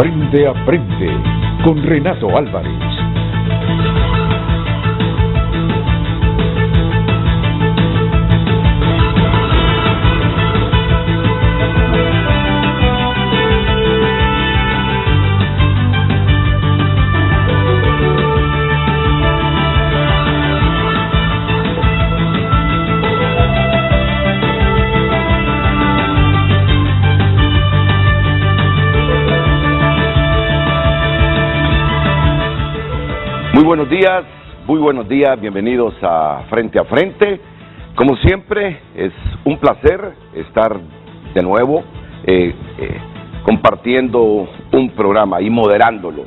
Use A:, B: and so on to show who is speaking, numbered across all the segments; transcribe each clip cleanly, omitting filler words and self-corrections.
A: Aprende, aprende con Renato Álvarez. Muy buenos días, bienvenidos a Frente. Como siempre, es un placer estar de nuevo compartiendo un programa y moderándolo,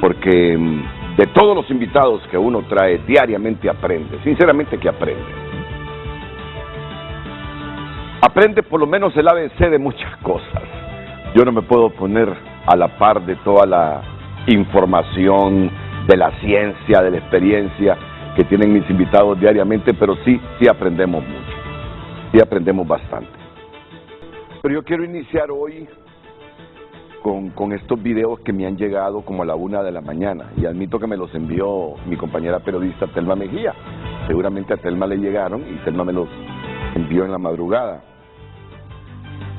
A: porque de todos los invitados que uno trae diariamente aprende, sinceramente que aprende. Aprende por lo menos el ABC de muchas cosas. Yo no me puedo poner a la par de toda la información, de la ciencia, de la experiencia que tienen mis invitados diariamente, pero sí aprendemos mucho, sí aprendemos bastante. Pero yo quiero iniciar hoy con estos videos que me han llegado como a la 1 de la mañana, y admito que me los envió mi compañera periodista Telma Mejía. Seguramente a Telma le llegaron y Telma me los envió en la madrugada.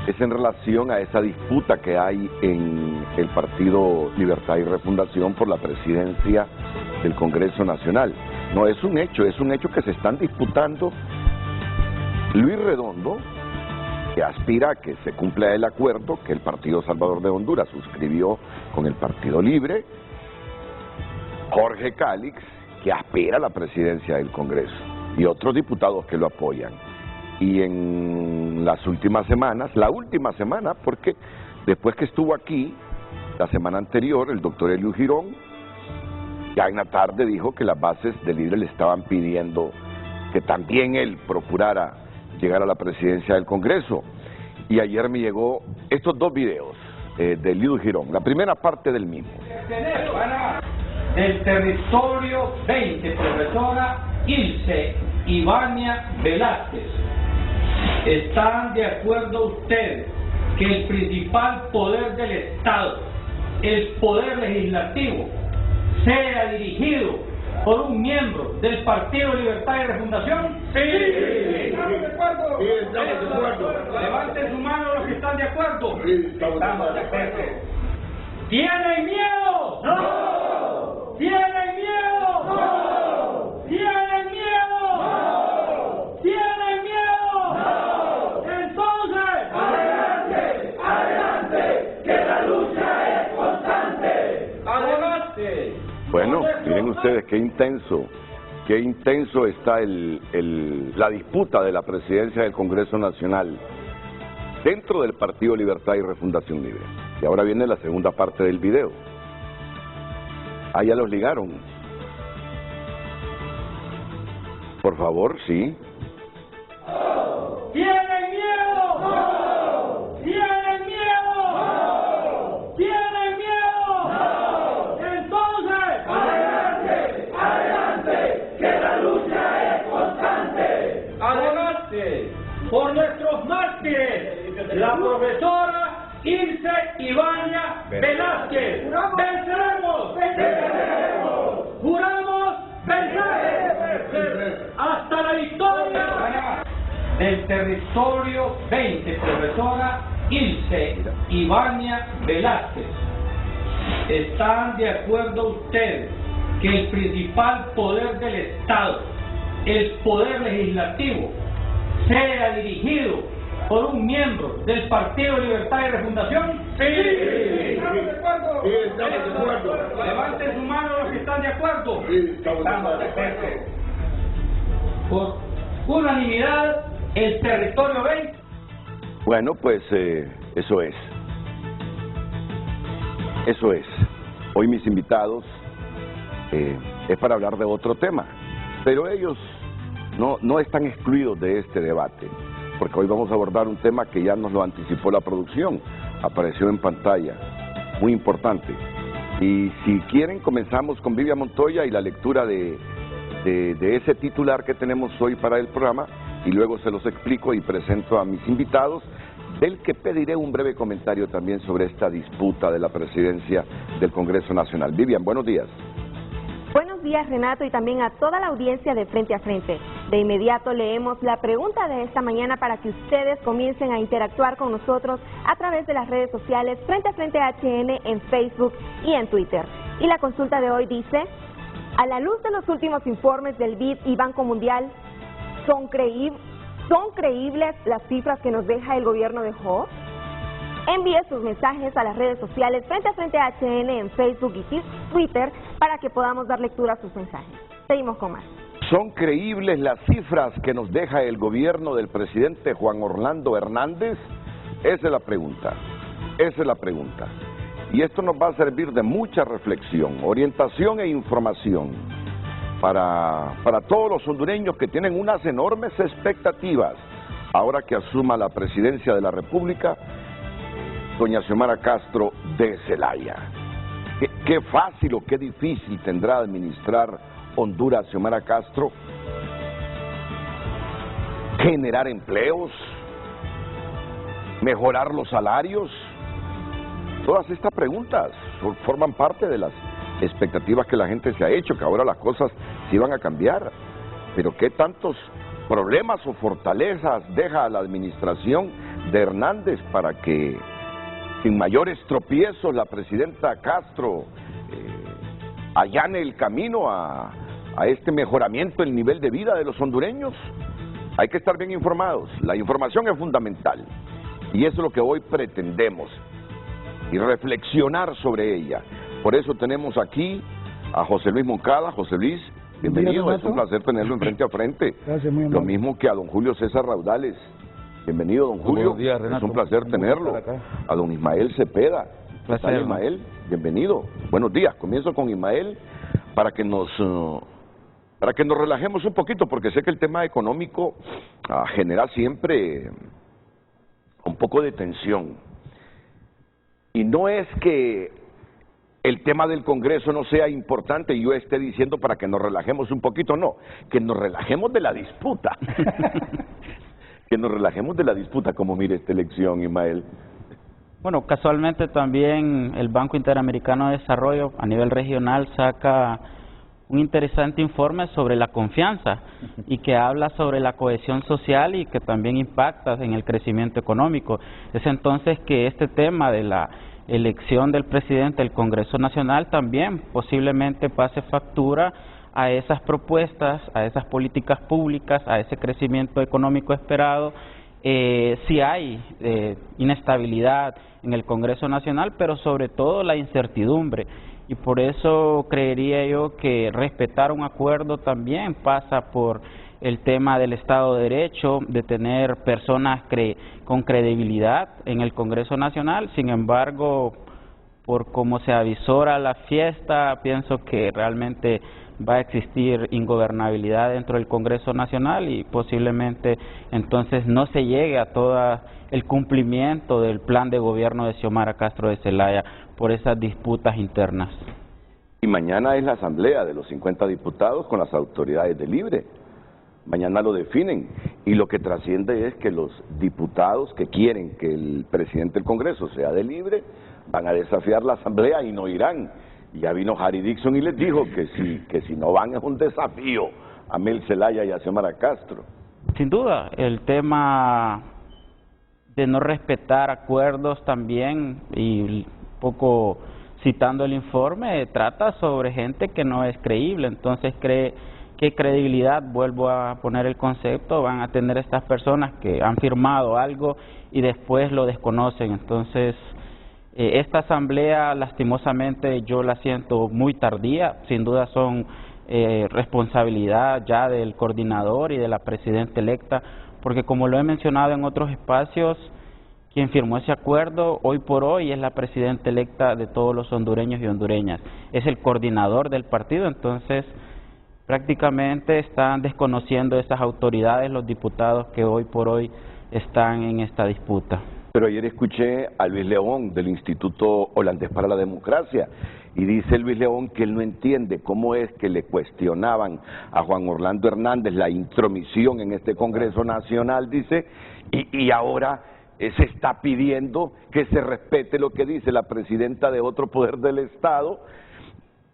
A: Es en relación a esa disputa que hay en el Partido Libertad y Refundación por la presidencia del Congreso Nacional. No es un hecho que se están disputando Luis Redondo, que aspira a que se cumpla el acuerdo que el Partido Salvador de Honduras suscribió con el Partido Libre, Jorge Calix, que aspira a la presidencia del Congreso, y otros diputados que lo apoyan. Y en las últimas semanas, la última semana, porque después que estuvo aquí, la semana anterior, el doctor Eliud Girón, ya en la tarde dijo que las bases del Libre le estaban pidiendo que también él procurara llegar a la presidencia del Congreso. Y ayer me llegó estos dos videos de Eliud Girón, la primera parte del mismo.
B: Del territorio 20, profesora Ilse Ivania Velázquez. ¿Están de acuerdo ustedes que el principal poder del Estado, el poder legislativo, sea dirigido por un miembro del Partido Libertad y Refundación? Sí. ¿Estamos de acuerdo?
C: Sí, estamos de acuerdo.
B: Levanten su mano los que están de acuerdo.
C: Sí, estamos de acuerdo.
B: ¿Tienen miedo? ¡No! ¿Tienen miedo? ¡No! ¿Tienen miedo? ¡No! ¿Tienen miedo? ¡No! Entonces, adelante, que la lucha es constante. Adelante.
A: Bueno, miren ustedes qué intenso está la disputa de la presidencia del Congreso Nacional dentro del Partido Libertad y Refundación Libre. Y ahora viene la segunda parte del video. Ah, ya los ligaron. Por favor, sí.
B: ¿Tienen miedo? ¡No! ¿Tienen miedo? ¡No! ¿Tienen miedo? ¡No! Entonces, adelante, que la lucha es constante. Adelante, por nuestros mártires, la profesora Ilse Ivania Velázquez. ¡Venceremos! ¡Venceremos! ¡Juramos vencer! ¡Hasta la victoria! Del territorio 20, profesora Ilse Ivania Velázquez. ¿Están de acuerdo ustedes que el principal poder del Estado, el poder legislativo, sea dirigido por un miembro del Partido Libertad y Refundación? Sí. ¿Estamos de acuerdo?
C: Sí, estamos de acuerdo.
B: Levanten su mano los que están de acuerdo.
C: Sí, estamos de acuerdo.
B: Por unanimidad, el territorio 20.
A: Bueno, pues eso es. Hoy mis invitados es para hablar de otro tema, pero ellos no están excluidos de este debate, porque hoy vamos a abordar un tema que ya nos lo anticipó la producción, apareció en pantalla, muy importante. Y si quieren, comenzamos con Vivian Montoya y la lectura de ese titular que tenemos hoy para el programa, y luego se los explico y presento a mis invitados del que pediré un breve comentario también sobre esta disputa de la presidencia del Congreso Nacional. Vivian, buenos días.
D: Buenos días, Renato, y también a toda la audiencia de Frente a Frente. De inmediato leemos la pregunta de esta mañana para que ustedes comiencen a interactuar con nosotros a través de las redes sociales Frente a Frente HN en Facebook y en Twitter. Y la consulta de hoy dice: a la luz de los últimos informes del BID y Banco Mundial, ¿son creíbles las cifras que nos deja el gobierno de Joe? Envíe sus mensajes a las redes sociales Frente a Frente HN en Facebook y Twitter para que podamos dar lectura a sus mensajes. Seguimos con más.
A: ¿Son creíbles las cifras que nos deja el gobierno del presidente Juan Orlando Hernández? Esa es la pregunta. Esa es la pregunta. Y esto nos va a servir de mucha reflexión, orientación e información para todos los hondureños que tienen unas enormes expectativas ahora que asuma la presidencia de la República doña Xiomara Castro de Zelaya. Qué fácil o qué difícil tendrá administrar Honduras Xiomara Castro, generar empleos, mejorar los salarios. Todas estas preguntas forman parte de las expectativas que la gente se ha hecho, que ahora las cosas se iban a cambiar. Pero qué tantos problemas o fortalezas deja a la administración de Hernández para que sin mayores tropiezos la presidenta Castro allane el camino a este mejoramiento del nivel de vida de los hondureños. Hay que estar bien informados, la información es fundamental y eso es lo que hoy pretendemos y reflexionar sobre ella. Por eso tenemos aquí a José Luis Moncada. José Luis, bienvenido, es un placer tenerlo en Frente a Frente.
E: Gracias, muy amable.
A: Lo mismo que a don Julio César Raudales. Bienvenido, don Julio.
E: Buenos días, Renato.
A: Es un placer tenerlo. A don Ismael Cepeda.
E: Placer,
A: Ismael, bienvenido. Buenos días. Comienzo con Ismael para que nos relajemos un poquito, porque sé que el tema económico genera siempre un poco de tensión. Y no es que el tema del Congreso no sea importante y yo esté diciendo para que nos relajemos un poquito, no, que nos relajemos de la disputa. Que nos relajemos de la disputa. ¿Cómo mire esta elección, Ismael?
F: Bueno, casualmente también el Banco Interamericano de Desarrollo a nivel regional saca un interesante informe sobre la confianza y que habla sobre la cohesión social y que también impacta en el crecimiento económico. Es entonces que este tema de la elección del presidente del Congreso Nacional también posiblemente pase factura a esas propuestas, a esas políticas públicas, a ese crecimiento económico esperado. Si hay inestabilidad en el Congreso Nacional, pero sobre todo la incertidumbre. Y por eso creería yo que respetar un acuerdo también pasa por el tema del Estado de Derecho, de tener personas con credibilidad en el Congreso Nacional. Sin embargo, por cómo se avisora la fiesta, pienso que realmente va a existir ingobernabilidad dentro del Congreso Nacional y posiblemente entonces no se llegue a todo el cumplimiento del plan de gobierno de Xiomara Castro de Zelaya por esas disputas internas.
A: Y mañana es la asamblea de los 50 diputados con las autoridades de Libre. Mañana lo definen y lo que trasciende es que los diputados que quieren que el presidente del Congreso sea de Libre van a desafiar la asamblea y no irán. Ya vino Harry Dixon y les dijo que si no van es un desafío a Mel Zelaya y a Xiomara Castro.
F: Sin duda, el tema de no respetar acuerdos también, y un poco citando el informe, trata sobre gente que no es creíble. Entonces, ¿qué credibilidad, vuelvo a poner el concepto, van a tener estas personas que han firmado algo y después lo desconocen? Entonces, esta asamblea lastimosamente yo la siento muy tardía. Sin duda son responsabilidad ya del coordinador y de la presidenta electa, porque como lo he mencionado en otros espacios, quien firmó ese acuerdo hoy por hoy es la presidenta electa de todos los hondureños y hondureñas, es el coordinador del partido. Entonces prácticamente están desconociendo esas autoridades los diputados que hoy por hoy están en esta disputa.
A: Pero ayer escuché a Luis León del Instituto Holandés para la Democracia y dice Luis León que él no entiende cómo es que le cuestionaban a Juan Orlando Hernández la intromisión en este Congreso Nacional, dice, y ahora se está pidiendo que se respete lo que dice la presidenta de otro poder del Estado,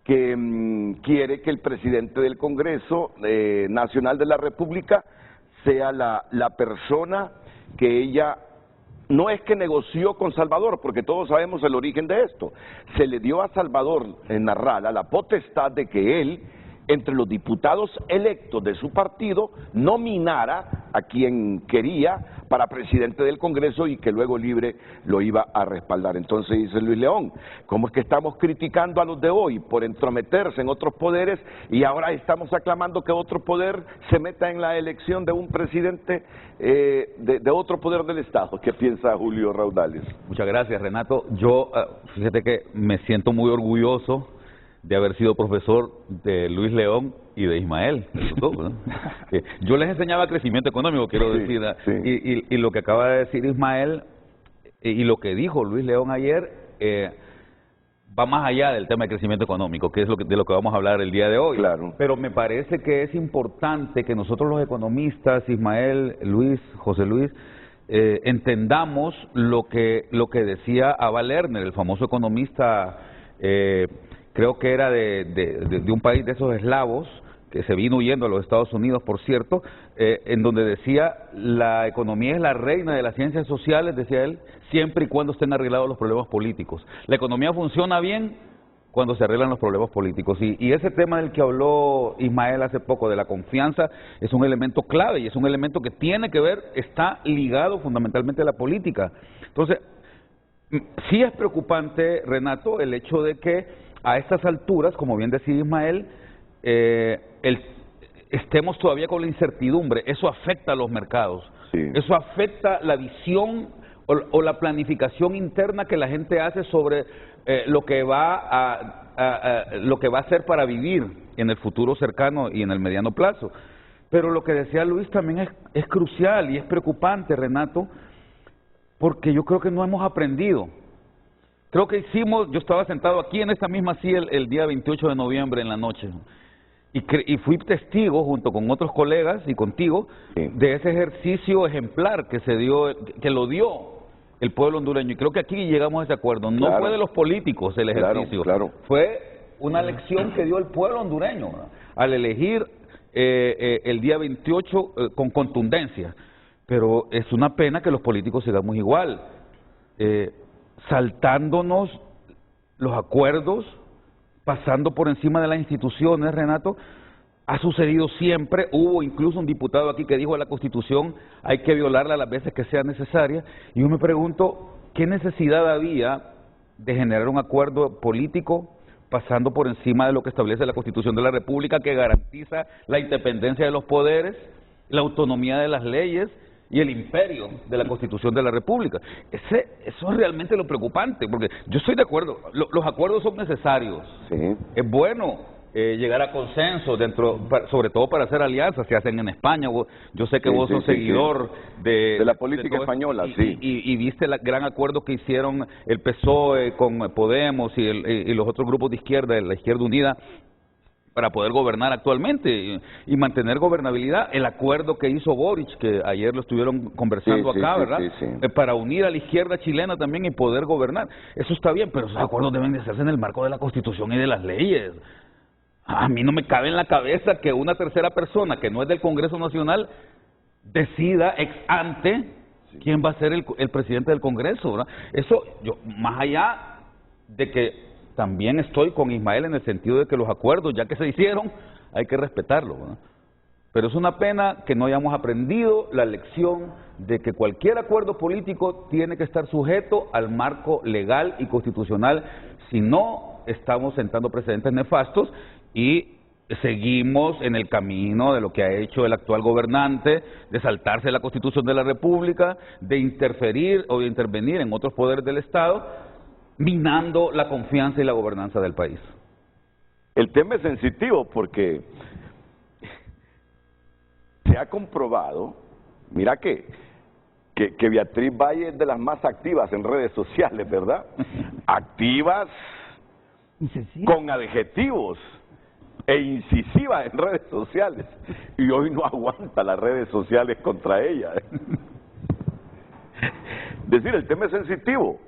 A: que quiere que el presidente del Congreso Nacional de la República sea la persona que ella, no es que negoció con Salvador, porque todos sabemos el origen de esto, se le dio a Salvador Narrala la potestad de que él, entre los diputados electos de su partido, nominara a quien quería para presidente del Congreso y que luego Libre lo iba a respaldar. Entonces dice Luis León, ¿cómo es que estamos criticando a los de hoy por entrometerse en otros poderes y ahora estamos aclamando que otro poder se meta en la elección de un presidente de otro poder del Estado? ¿Qué piensa Julio Raudales?
E: Muchas gracias, Renato. Yo, fíjate que me siento muy orgulloso de haber sido profesor de Luis León y de Ismael. ¿No? Yo les enseñaba crecimiento económico, quiero decir, sí. Y lo que acaba de decir Ismael y lo que dijo Luis León ayer va más allá del tema de crecimiento económico, que es de lo que vamos a hablar el día de hoy.
A: Claro.
E: Pero me parece que es importante que nosotros los economistas, Ismael, Luis, José Luis, entendamos lo que decía Ava Lerner, el famoso economista, creo que era de un país de esos eslavos, que se vino huyendo a los Estados Unidos, por cierto, en donde decía, la economía es la reina de las ciencias sociales, decía él, siempre y cuando estén arreglados los problemas políticos. La economía funciona bien cuando se arreglan los problemas políticos. Y ese tema del que habló Ismael hace poco, de la confianza, es un elemento clave y es un elemento que tiene que ver, está ligado fundamentalmente a la política. Entonces, sí es preocupante, Renato, el hecho de que a estas alturas, como bien decía Ismael, estemos todavía con la incertidumbre. Eso afecta a los mercados, sí. Eso afecta la visión o la planificación interna que la gente hace sobre lo que va a hacer para vivir en el futuro cercano y en el mediano plazo. Pero lo que decía Luis también es crucial y es preocupante, Renato, porque yo creo que no hemos aprendido. Creo que yo estaba sentado aquí en esta misma silla el día 28 de noviembre en la noche y fui testigo junto con otros colegas y contigo de ese ejercicio ejemplar que lo dio el pueblo hondureño, y creo que aquí llegamos a ese acuerdo. No fue de los políticos el ejercicio, fue una lección que dio el pueblo hondureño, ¿no?, al elegir el día 28 con contundencia. Pero es una pena que los políticos sigamos igual, saltándonos los acuerdos, pasando por encima de las instituciones, Renato. Ha sucedido siempre, hubo incluso un diputado aquí que dijo a la Constitución hay que violarla las veces que sea necesaria, y yo me pregunto, ¿qué necesidad había de generar un acuerdo político pasando por encima de lo que establece la Constitución de la República, que garantiza la independencia de los poderes, la autonomía de las leyes y el imperio de la Constitución de la República? Eso es realmente lo preocupante, porque yo estoy de acuerdo, los acuerdos son necesarios, sí. Es bueno llegar a consenso, sobre todo para hacer alianzas, se hacen en España. Yo sé que vos sos seguidor de
A: la política española,
E: y viste el gran acuerdo que hicieron el PSOE con Podemos y los otros grupos de izquierda, la Izquierda Unida, para poder gobernar actualmente y mantener gobernabilidad. El acuerdo que hizo Boric, que ayer lo estuvieron conversando acá, ¿verdad? Para unir a la izquierda chilena también y poder gobernar. Eso está bien, pero esos acuerdos deben de hacerse en el marco de la Constitución y de las leyes. A mí no me cabe en la cabeza que una tercera persona que no es del Congreso Nacional decida ex ante quién va a ser el presidente del Congreso, ¿verdad? Eso, más allá de que también estoy con Ismael en el sentido de que los acuerdos, ya que se hicieron, hay que respetarlos, ¿verdad? Pero es una pena que no hayamos aprendido la lección de que cualquier acuerdo político tiene que estar sujeto al marco legal y constitucional, si no estamos sentando precedentes nefastos y seguimos en el camino de lo que ha hecho el actual gobernante, de saltarse la Constitución de la República, de interferir o de intervenir en otros poderes del Estado, minando la confianza y la gobernanza del país.
A: El tema es sensitivo porque se ha comprobado, mira que Beatriz Valle es de las más activas en redes sociales, ¿verdad? Activas con adjetivos e incisiva en redes sociales, y hoy no aguanta las redes sociales contra ella. decir, el tema es sensitivo.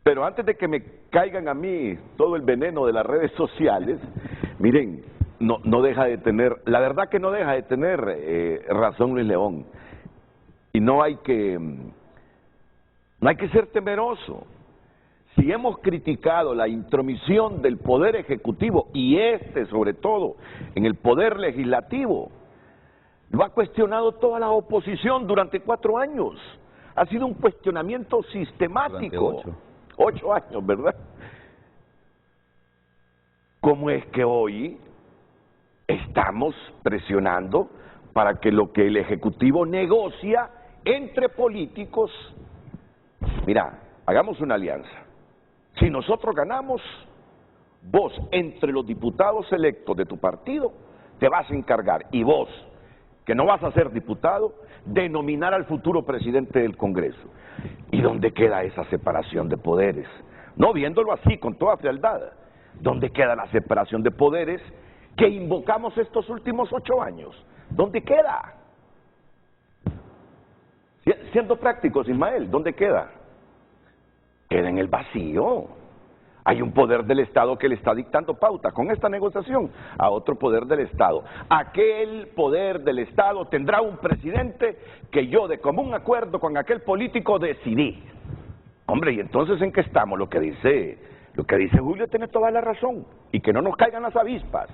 A: Pero antes de que me caigan a mí todo el veneno de las redes sociales, miren, no deja de tener, la verdad que no deja de tener razón Luis León. Y no hay que ser temeroso. Si hemos criticado la intromisión del Poder Ejecutivo y sobre todo, en el Poder Legislativo, lo ha cuestionado toda la oposición durante 4 años. Ha sido un cuestionamiento sistemático. 8 años, ¿verdad? ¿Cómo es que hoy estamos presionando para que lo que el Ejecutivo negocia entre políticos, mira, hagamos una alianza? Si nosotros ganamos, vos entre los diputados electos de tu partido te vas a encargar, y vos, que no vas a ser diputado, de nominar al futuro presidente del Congreso. ¿Y dónde queda esa separación de poderes? No viéndolo así, con toda frialdad. ¿Dónde queda la separación de poderes que invocamos estos últimos 8 años? ¿Dónde queda? Siendo prácticos, Ismael, ¿dónde queda? Queda en el vacío. Hay un poder del Estado que le está dictando pauta con esta negociación a otro poder del Estado. Aquel poder del Estado tendrá un presidente que yo, de común acuerdo con aquel político, decidí. Hombre, ¿y entonces en qué estamos? Lo que dice Julio tiene toda la razón. Y que no nos caigan las avispas.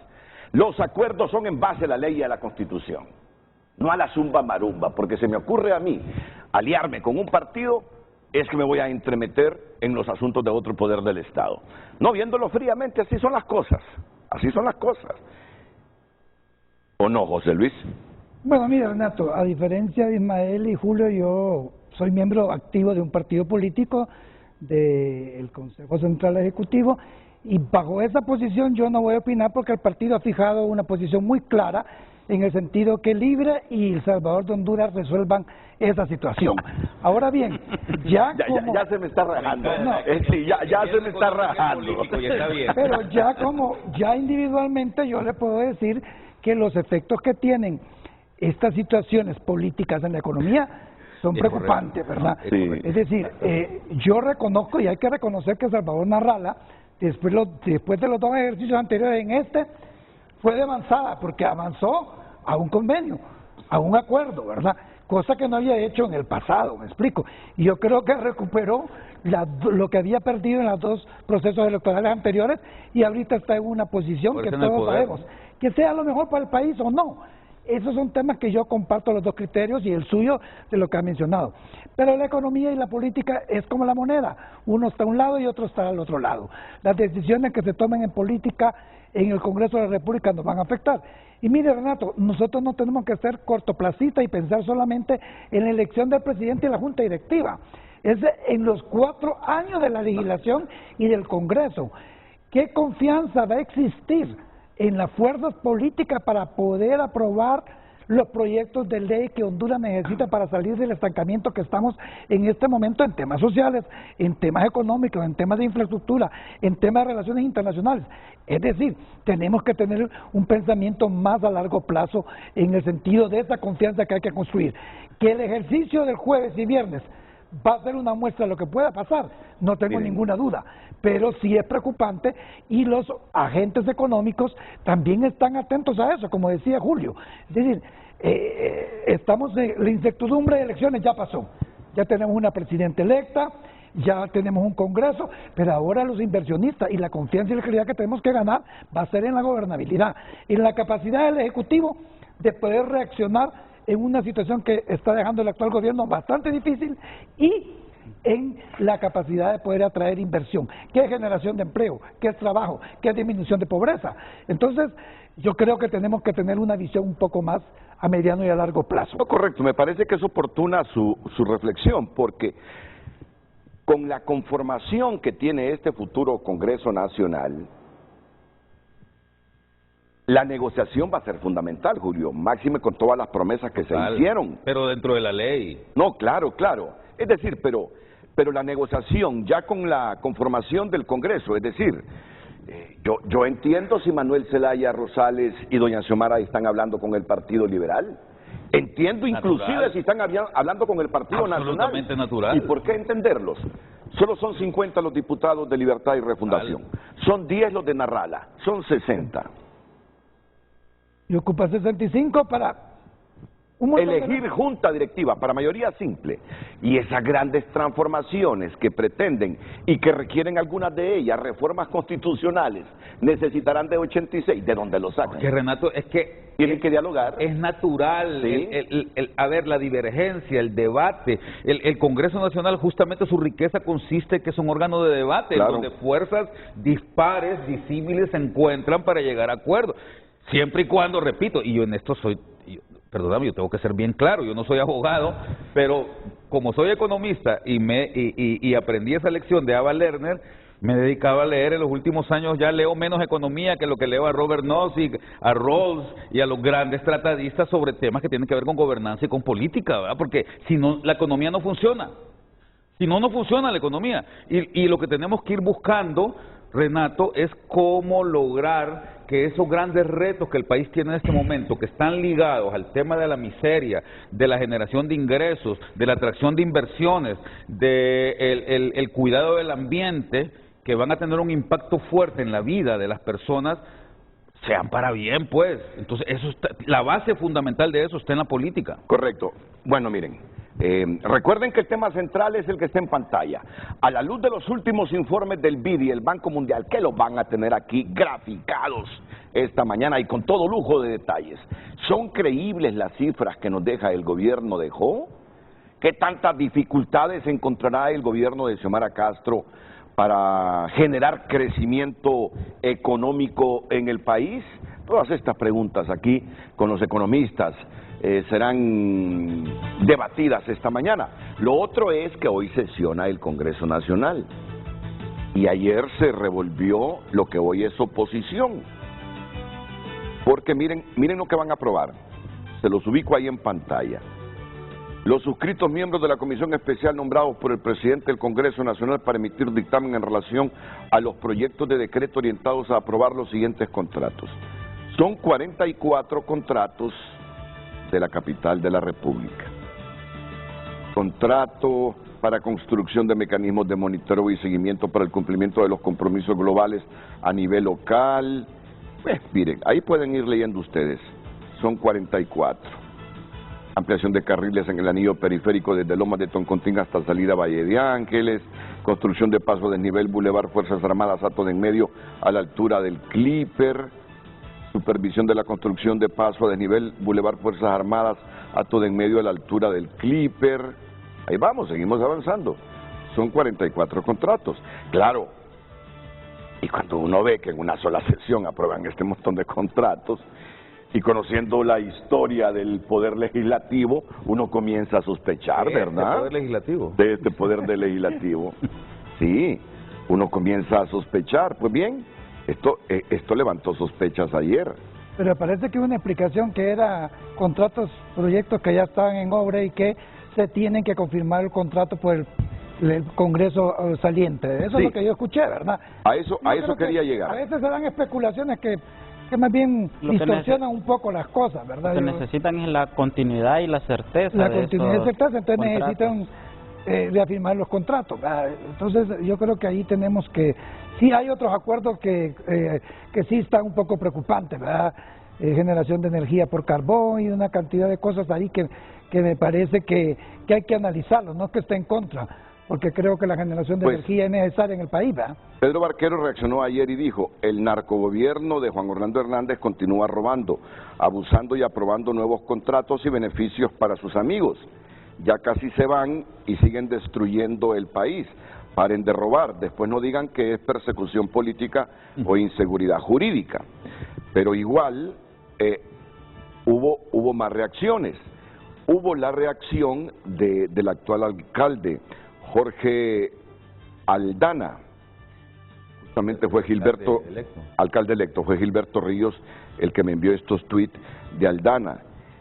A: Los acuerdos son en base a la ley y a la Constitución, no a la zumba marumba, porque se me ocurre a mí aliarme con un partido, es que me voy a entremeter en los asuntos de otro poder del Estado. No, viéndolo fríamente, así son las cosas. Así son las cosas. ¿O no, José Luis?
G: Bueno, mira, Renato, a diferencia de Ismael y Julio, yo soy miembro activo de un partido político, del Consejo Central Ejecutivo, y bajo esa posición yo no voy a opinar porque el partido ha fijado una posición muy clara en el sentido que Libre y El Salvador de Honduras resuelvan esa situación. Ahora bien, ya
A: se me está rajando.
G: No,
A: sí, ya se me está rajando.
G: Pero ya individualmente yo le puedo decir que los efectos que tienen estas situaciones políticas en la economía son preocupantes, ¿verdad?
A: Sí.
G: Es decir, yo reconozco y hay que reconocer que Salvador Narrala, después de los 2 ejercicios anteriores fue de avanzada, porque avanzó a un convenio, a un acuerdo, ¿verdad? Cosa que no había hecho en el pasado, me explico. Y yo creo que recuperó lo que había perdido en los 2 procesos electorales anteriores y ahorita está en una posición que todos sabemos, que sea lo mejor para el país o no. Esos son temas que yo comparto los 2 criterios y el suyo de lo que ha mencionado. Pero la economía y la política es como la moneda. Uno está a un lado y otro está al otro lado. Las decisiones que se tomen en política en el Congreso de la República nos van a afectar. Y mire, Renato, nosotros no tenemos que ser cortoplacistas y pensar solamente en la elección del presidente y la Junta Directiva. Es en los 4 años de la legislación y del Congreso. ¿Qué confianza va a existir en las fuerzas políticas para poder aprobar los proyectos de ley que Honduras necesita para salir del estancamiento que estamos en este momento en temas sociales, en temas económicos, en temas de infraestructura, en temas de relaciones internacionales? Es decir, tenemos que tener un pensamiento más a largo plazo en el sentido de esa confianza que hay que construir. Que el ejercicio del jueves y viernes va a ser una muestra de lo que pueda pasar, no tengo ninguna duda, pero sí es preocupante y los agentes económicos también están atentos a eso, como decía Julio. Es decir, la incertidumbre de elecciones ya pasó, ya tenemos una presidenta electa, ya tenemos un Congreso, pero ahora los inversionistas y la confianza y la calidad que tenemos que ganar va a ser en la gobernabilidad, en la capacidad del Ejecutivo de poder reaccionar en una situación que está dejando el actual gobierno bastante difícil y en la capacidad de poder atraer inversión, que es generación de empleo, que es trabajo, que es disminución de pobreza. Entonces, yo creo que tenemos que tener una visión un poco más a mediano y a largo plazo.
A: No, correcto, me parece que es oportuna su reflexión, porque con la conformación que tiene este futuro Congreso Nacional, la negociación va a ser fundamental, Julio, máxime con todas las promesas que se hicieron.
E: Pero dentro de la ley.
A: No, claro. Es decir, pero la negociación ya con la conformación del Congreso, es decir, yo entiendo si Manuel Zelaya Rosales y doña Xiomara están hablando con el Partido Liberal. Entiendo inclusive
E: Natural.
A: si están hablando con el Partido Nacional.
E: Absolutamente natural.
A: ¿Y por qué entenderlos? Solo son 50 los diputados de Libertad y Refundación. Son 10 los de Narrala. Son 60.
G: Y ocupa 65 para un montón de-
A: Elegir junta directiva para mayoría simple. Y esas grandes transformaciones que pretenden y que requieren algunas de ellas, reformas constitucionales, necesitarán de 86. ¿De dónde lo sacan?
E: Que Renato, es que
A: Tienen que dialogar.
E: es natural,
A: Sí.
E: a ver, la divergencia, el debate. El Congreso Nacional, justamente su riqueza consiste en que es un órgano de debate,
A: Claro.
E: donde fuerzas dispares, disímiles se encuentran para llegar a acuerdos. Siempre y cuando, repito, y yo en esto perdóname, yo tengo que ser bien claro, yo no soy abogado, pero como soy economista y aprendí esa lección de Ava Lerner, me he dedicado a leer en los últimos años, ya leo menos economía que lo que leo a Robert Nozick, a Rawls y a los grandes tratadistas sobre temas que tienen que ver con gobernanza y con política, ¿verdad? Porque si no, la economía no funciona. Si no, no funciona la economía. Y lo que tenemos que ir buscando, Renato, es cómo lograr que esos grandes retos que el país tiene en este momento, que están ligados al tema de la miseria, de la generación de ingresos, de la atracción de inversiones, de el cuidado del ambiente, que van a tener un impacto fuerte en la vida de las personas, sean para bien, pues. Entonces, eso está, la base fundamental de eso está en la política.
A: Correcto. Bueno, miren, recuerden que el tema central es el que está en pantalla. A la luz de los últimos informes del BID y el Banco Mundial, que los van a tener aquí graficados esta mañana y con todo lujo de detalles, ¿son creíbles las cifras que nos deja el gobierno de Jo? ¿Qué tantas dificultades encontrará el gobierno de Xiomara Castro para generar crecimiento económico en el país? Todas estas preguntas aquí con los economistas serán debatidas esta mañana. Lo otro es que hoy sesiona el Congreso Nacional y ayer se revolvió lo que hoy es oposición, porque miren lo que van a aprobar. Se los ubico ahí en pantalla. Los suscritos miembros de la comisión especial nombrados por el presidente del Congreso Nacional para emitir dictamen en relación a los proyectos de decreto orientados a aprobar los siguientes contratos. Son 44 contratos de la capital de la República. Contrato para construcción de mecanismos de monitoreo y seguimiento para el cumplimiento de los compromisos globales a nivel local. Miren, ahí pueden ir leyendo ustedes. Son 44. Ampliación de carriles en el anillo periférico desde Lomas de Toncontín hasta salida Valle de Ángeles, construcción de paso desnivel Boulevard Fuerzas Armadas Hato de en Medio a la altura del Clipper, supervisión de la construcción de paso a desnivel Boulevard Fuerzas Armadas Hato de en Medio a la altura del Clipper. Ahí vamos, seguimos avanzando. Son 44 contratos. Claro, y cuando uno ve que en una sola sesión aprueban este montón de contratos, y conociendo la historia del Poder Legislativo, uno comienza a sospechar, ¿verdad?
E: ¿El Poder Legislativo?
A: De este Poder del Legislativo. Sí, uno comienza a sospechar. Pues bien, esto levantó sospechas ayer.
G: Pero parece que una explicación que era contratos, proyectos que ya estaban en obra y que se tienen que confirmar el contrato por el Congreso saliente. Eso
A: Sí.
G: es lo que yo escuché, ¿verdad?
A: A eso
G: Yo creo
A: quería
G: que
A: llegar.
G: A veces se dan especulaciones que más bien
F: Lo que
G: distorsionan un poco las cosas, ¿verdad?
F: Lo que
G: Yo-
F: necesitan es la continuidad y la certeza
G: la
F: de
G: continuidad
F: esos
G: certeza, entonces
F: contratos.
G: necesitan reafirmar los contratos. Entonces yo creo que ahí tenemos que, sí hay otros acuerdos que sí están un poco preocupantes, ¿verdad? Generación de energía por carbón y una cantidad de cosas ahí que me parece que hay que analizarlo, no es que esté en contra, porque creo que la generación de
A: Pues,
G: energía es necesaria en el país, ¿verdad?
A: Pedro Barquero reaccionó ayer y dijo: el narcogobierno de Juan Orlando Hernández continúa robando, abusando y aprobando nuevos contratos y beneficios para sus amigos. Ya casi se van y siguen destruyendo el país. Paren de robar, después no digan que es persecución política o inseguridad jurídica. Pero igual hubo más reacciones. Hubo la reacción del actual alcalde, Jorge Aldana. Justamente fue Gilberto, alcalde electo, fue Gilberto Ríos el que me envió estos tweets de Aldana.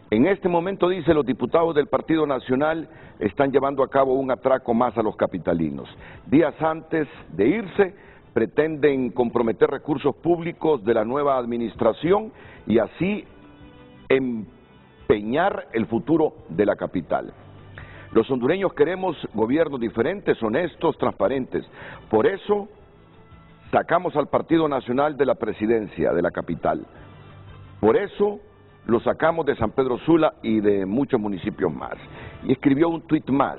A: En este momento, dice, los diputados del Partido Nacional están llevando a cabo un atraco más a los capitalinos. Días antes de irse, pretenden comprometer recursos públicos de la nueva administración y así empeñar el futuro de la capital. Los hondureños queremos gobiernos diferentes, honestos, transparentes. Por eso sacamos al Partido Nacional de la presidencia de la capital. Por eso lo sacamos de San Pedro Sula y de muchos municipios más. Y escribió un tuit más.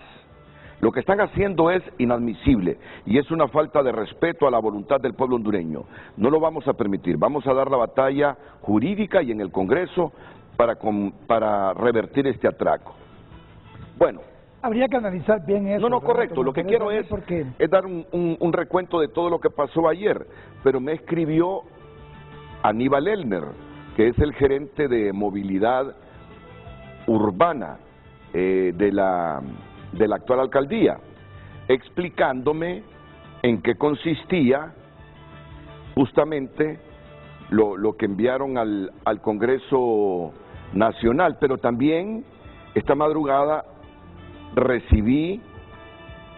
A: Lo que están haciendo es inadmisible y es una falta de respeto a la voluntad del pueblo hondureño. No lo vamos a permitir. Vamos a dar la batalla jurídica y en el Congreso para revertir este atraco. Bueno.
G: Habría que analizar bien eso.
A: No, correcto. Lo que quiero es dar un recuento de todo lo que pasó ayer. Pero me escribió Aníbal Elner, que es el gerente de movilidad urbana de la actual alcaldía, explicándome en qué consistía justamente lo que enviaron al Congreso Nacional. Pero también esta madrugada recibí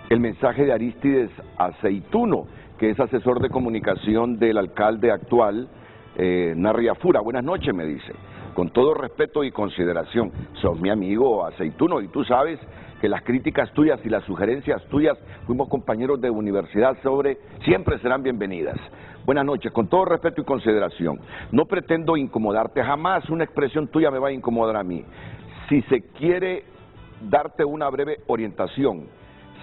A: el mensaje de Aristides Aceituno, que es asesor de comunicación del alcalde actual, Narriafura. Buenas noches, me dice. Con todo respeto y consideración, sos mi amigo Aceituno y tú sabes que las críticas tuyas y las sugerencias tuyas, fuimos compañeros de universidad siempre serán bienvenidas. Buenas noches, con todo respeto y consideración. No pretendo incomodarte, jamás una expresión tuya me va a incomodar a mí. Si se quiere darte una breve orientación,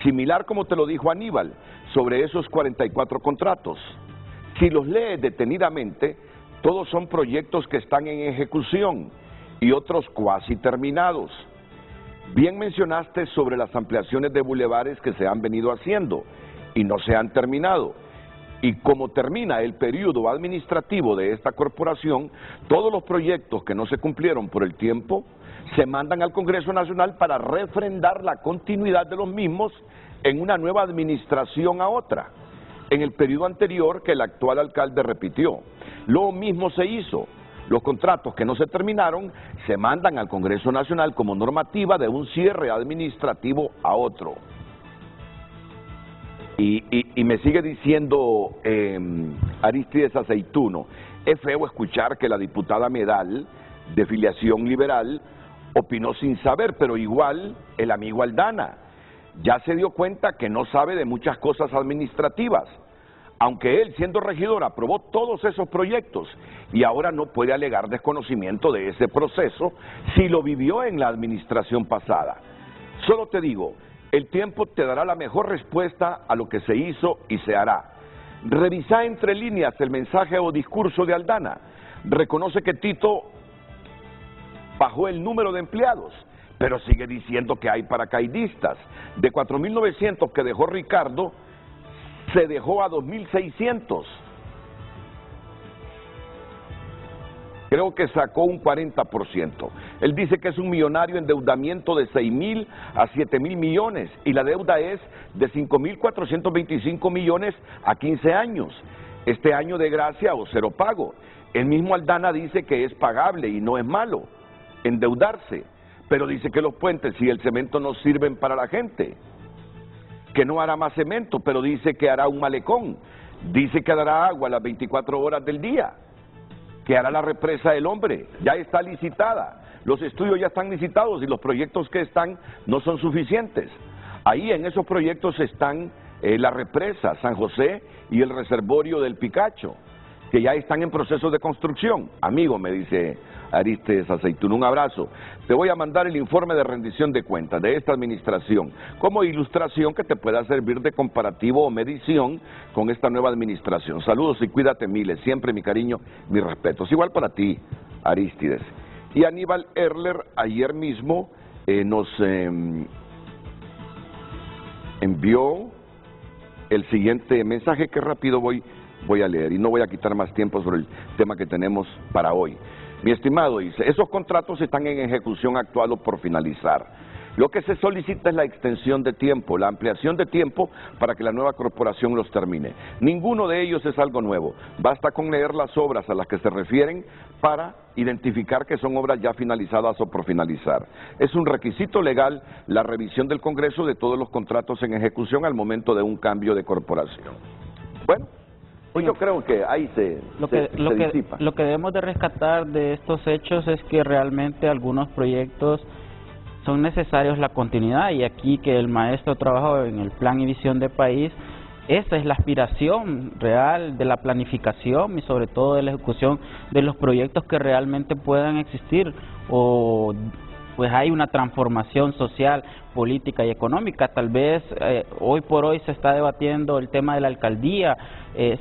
A: similar como te lo dijo Aníbal, sobre esos 44 contratos. Si los lees detenidamente, todos son proyectos que están en ejecución y otros cuasi terminados. Bien mencionaste sobre las ampliaciones de bulevares que se han venido haciendo y no se han terminado. Y como termina el periodo administrativo de esta corporación, todos los proyectos que no se cumplieron por el tiempo se mandan al Congreso Nacional para refrendar la continuidad de los mismos en una nueva administración a otra. En el periodo anterior que el actual alcalde repitió. Lo mismo se hizo. Los contratos que no se terminaron se mandan al Congreso Nacional como normativa de un cierre administrativo a otro. Y me sigue diciendo Aristides Aceituno, es feo escuchar que la diputada Medal, de filiación liberal, opinó sin saber, pero igual el amigo Aldana ya se dio cuenta que no sabe de muchas cosas administrativas, aunque él, siendo regidor, aprobó todos esos proyectos y ahora no puede alegar desconocimiento de ese proceso si lo vivió en la administración pasada. Solo te digo, el tiempo te dará la mejor respuesta a lo que se hizo y se hará. Revisa entre líneas el mensaje o discurso de Aldana. Reconoce que Tito bajó el número de empleados, pero sigue diciendo que hay paracaidistas. De 4.900 que dejó Ricardo, se dejó a 2.600. Creo que sacó un 40%. Él dice que es un millonario endeudamiento de 6.000 a 7.000 millones y la deuda es de 5.425 millones a 15 años. Este año de gracia o cero pago. El mismo Aldana dice que es pagable y no es malo endeudarse, pero dice que los puentes y el cemento no sirven para la gente, que no hará más cemento, pero dice que hará un malecón, dice que dará agua a las 24 horas del día, que hará la represa del Hombre, ya está licitada, los estudios ya están licitados y los proyectos que están no son suficientes. Ahí en esos proyectos están la represa San José y el reservorio del Picacho, que ya están en proceso de construcción. Amigo, me dice Aristides Aceituno, un abrazo. Te voy a mandar el informe de rendición de cuentas de esta administración como ilustración que te pueda servir de comparativo o medición con esta nueva administración. Saludos y cuídate miles, siempre mi cariño, mis respetos. Igual para ti, Aristides. Y Aníbal Erler ayer mismo nos envió el siguiente mensaje que rápido voy a leer y no voy a quitar más tiempo sobre el tema que tenemos para hoy. Mi estimado, dice, esos contratos están en ejecución actual o por finalizar. Lo que se solicita es la extensión de tiempo, la ampliación de tiempo para que la nueva corporación los termine. Ninguno de ellos es algo nuevo. Basta con leer las obras a las que se refieren para identificar que son obras ya finalizadas o por finalizar. Es un requisito legal la revisión del Congreso de todos los contratos en ejecución al momento de un cambio de corporación. Bueno, Pues yo creo que ahí se disipa.
F: Lo que debemos de rescatar de estos hechos es que realmente algunos proyectos son necesarios la continuidad, y aquí que el maestro trabajó en el plan y visión de país, esa es la aspiración real de la planificación y sobre todo de la ejecución de los proyectos que realmente puedan existir, o pues hay una transformación social, política y económica. Tal vez hoy por hoy se está debatiendo el tema de la alcaldía,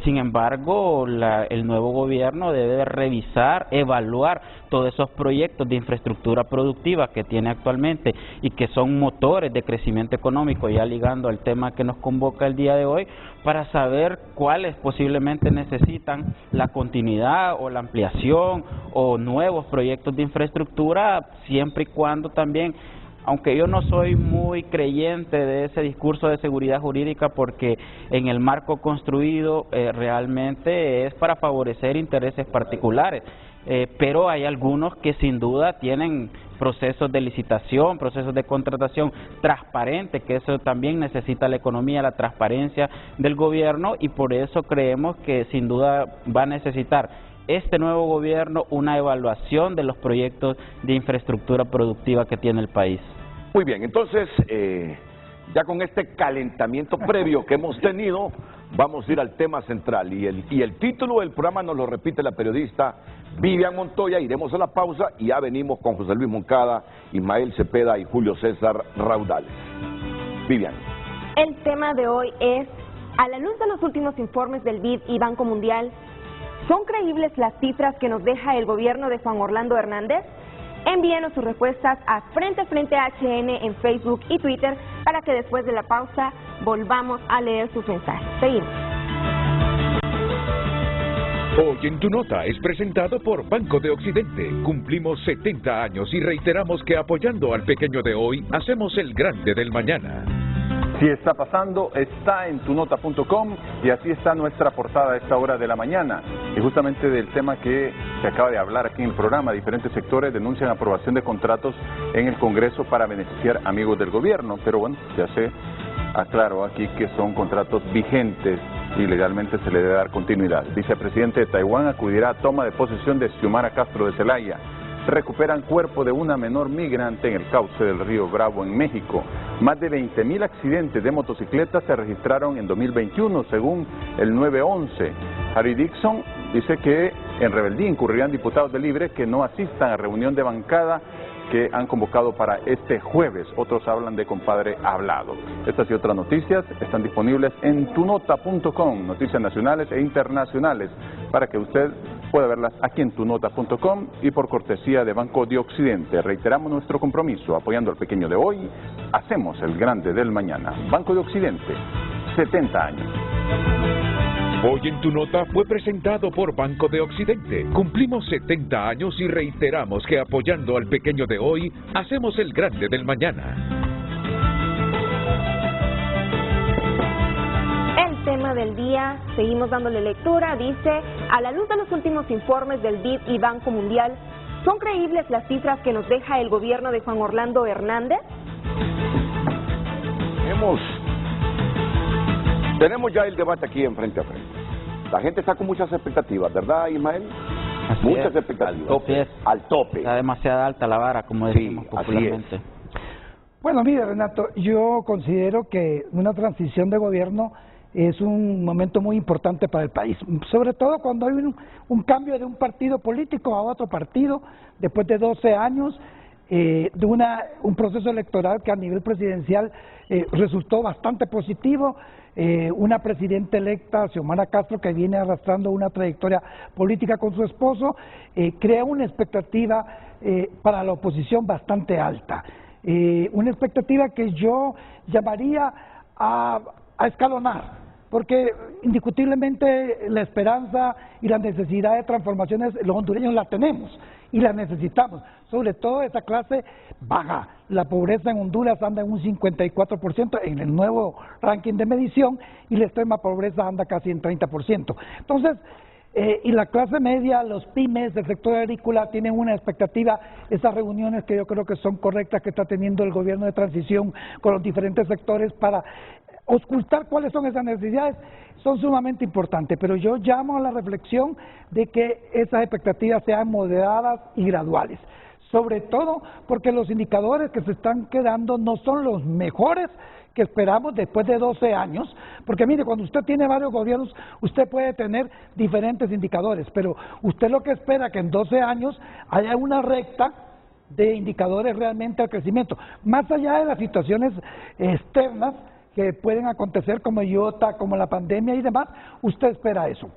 F: sin embargo el nuevo gobierno debe revisar, evaluar todos esos proyectos de infraestructura productiva que tiene actualmente y que son motores de crecimiento económico, ya ligando al tema que nos convoca el día de hoy, para saber cuáles posiblemente necesitan la continuidad o la ampliación o nuevos proyectos de infraestructura, siempre y cuando también, aunque yo no soy muy creyente de ese discurso de seguridad jurídica, porque en el marco construido realmente es para favorecer intereses particulares, pero hay algunos que sin duda tienen procesos de licitación, procesos de contratación transparentes, que eso también necesita la economía, la transparencia del gobierno, y por eso creemos que sin duda va a necesitar este nuevo gobierno una evaluación de los proyectos de infraestructura productiva que tiene el país.
A: Muy bien, entonces, ya con este calentamiento previo que hemos tenido, vamos a ir al tema central, y el título del programa nos lo repite la periodista Vivian Montoya. Iremos a la pausa y ya venimos con José Luis Moncada, Ismael Cepeda y Julio César Raudales. Vivian.
D: El tema de hoy es, a la luz de los últimos informes del BID y Banco Mundial, ¿son creíbles las cifras que nos deja el gobierno de Juan Orlando Hernández? Envíenos sus respuestas a Frente HN en Facebook y Twitter para que después de la pausa volvamos a leer sus mensajes. Seguimos.
H: Hoy en Tu Nota es presentado por Banco de Occidente. Cumplimos 70 años y reiteramos que apoyando al pequeño de hoy, hacemos el grande del mañana.
I: Si está pasando, está en tunota.com, y así está nuestra portada a esta hora de la mañana. Y justamente del tema que se acaba de hablar aquí en el programa, diferentes sectores denuncian aprobación de contratos en el Congreso para beneficiar amigos del gobierno. Pero bueno, ya se aclaró aquí que son contratos vigentes y legalmente se le debe dar continuidad. Vicepresidente de Taiwán acudirá a toma de posesión de Xiomara Castro de Celaya. Recuperan cuerpo de una menor migrante en el cauce del río Bravo en México. Más de 20.000 accidentes de motocicletas se registraron en 2021, según el 911. Harry Dixon dice que en rebeldía incurrirán diputados de Libre que no asistan a reunión de bancada que han convocado para este jueves. Otros hablan de compadre hablado. Estas y otras noticias están disponibles en tunota.com, noticias nacionales e internacionales, para que usted pueda verlas aquí en tunota.com y por cortesía de Banco de Occidente. Reiteramos nuestro compromiso, apoyando al pequeño de hoy, hacemos el grande del mañana. Banco de Occidente, 70 años.
H: Hoy en Tu Nota fue presentado por Banco de Occidente. Cumplimos 70 años y reiteramos que apoyando al pequeño de hoy, hacemos el grande del mañana.
D: El tema del día, seguimos dándole lectura, dice, a la luz de los últimos informes del BID y Banco Mundial, ¿son creíbles las cifras que nos deja el gobierno de Juan Orlando Hernández?
A: Tenemos ya el debate aquí en Frente a Frente. La gente está con muchas expectativas, ¿verdad, Ismael?
F: Así
A: muchas
F: es.
A: expectativas. Al tope.
F: Está demasiado alta la vara, como decimos
A: Sí,
F: popularmente.
G: Bueno, mire, Renato, yo considero que una transición de gobierno es un momento muy importante para el país, sobre todo cuando hay un cambio de un partido político a otro partido, después de 12 años, de un proceso electoral que a nivel presidencial resultó bastante positivo, una presidenta electa, Xiomara Castro, que viene arrastrando una trayectoria política con su esposo, crea una expectativa para la oposición bastante alta, una expectativa que yo llamaría a escalonar, porque indiscutiblemente la esperanza y la necesidad de transformaciones los hondureños la tenemos y la necesitamos, sobre todo esa clase baja. La pobreza en Honduras anda en un 54% en el nuevo ranking de medición y la extrema pobreza anda casi en 30%. Entonces, y la clase media, los pymes del sector agrícola tienen una expectativa, esas reuniones que yo creo que son correctas que está teniendo el gobierno de transición con los diferentes sectores para auscultar cuáles son esas necesidades, son sumamente importantes, pero yo llamo a la reflexión de que esas expectativas sean moderadas y graduales. Sobre todo porque los indicadores que se están quedando no son los mejores que esperamos después de 12 años, porque mire, cuando usted tiene varios gobiernos, usted puede tener diferentes indicadores, pero usted lo que espera que en 12 años haya una recta de indicadores realmente al crecimiento, más allá de las situaciones externas que pueden acontecer como IOTA, como la pandemia y demás, usted espera eso.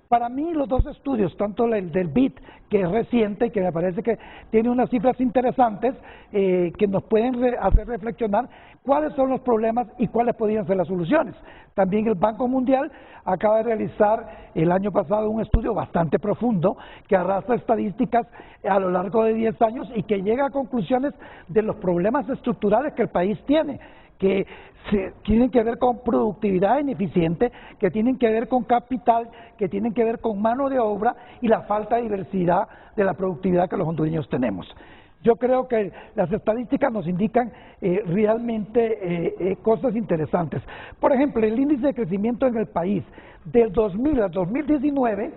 G: Para mí los dos estudios, tanto el del BID, que es reciente y que me parece que tiene unas cifras interesantes que nos pueden hacer reflexionar cuáles son los problemas y cuáles podrían ser las soluciones. También el Banco Mundial acaba de realizar el año pasado un estudio bastante profundo que arrastra estadísticas a lo largo de 10 años y que llega a conclusiones de los problemas estructurales que el país tiene, que tienen que ver con productividad ineficiente, que tienen que ver con capital, que tienen que ver con mano de obra y la falta de diversidad de la productividad que los hondureños tenemos. Yo creo que las estadísticas nos indican realmente cosas interesantes. Por ejemplo, el índice de crecimiento en el país del 2000 al 2019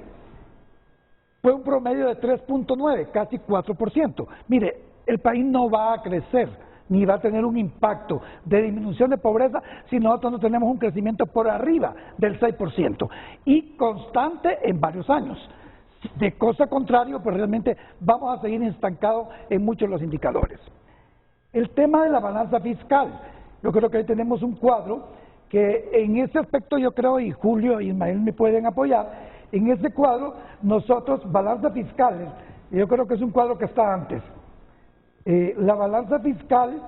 G: fue un promedio de 3.9, casi 4%. Mire, el país no va a crecer, ni va a tener un impacto de disminución de pobreza si nosotros no tenemos un crecimiento por arriba del 6% y constante en varios años. De cosa contrario, pues realmente vamos a seguir estancados en muchos de los indicadores. El tema de la balanza fiscal, yo creo que ahí tenemos un cuadro que en ese aspecto yo creo, y Julio y Ismael me pueden apoyar, en ese cuadro nosotros, balanza fiscal, yo creo que es un cuadro que está antes. La balanza fiscal,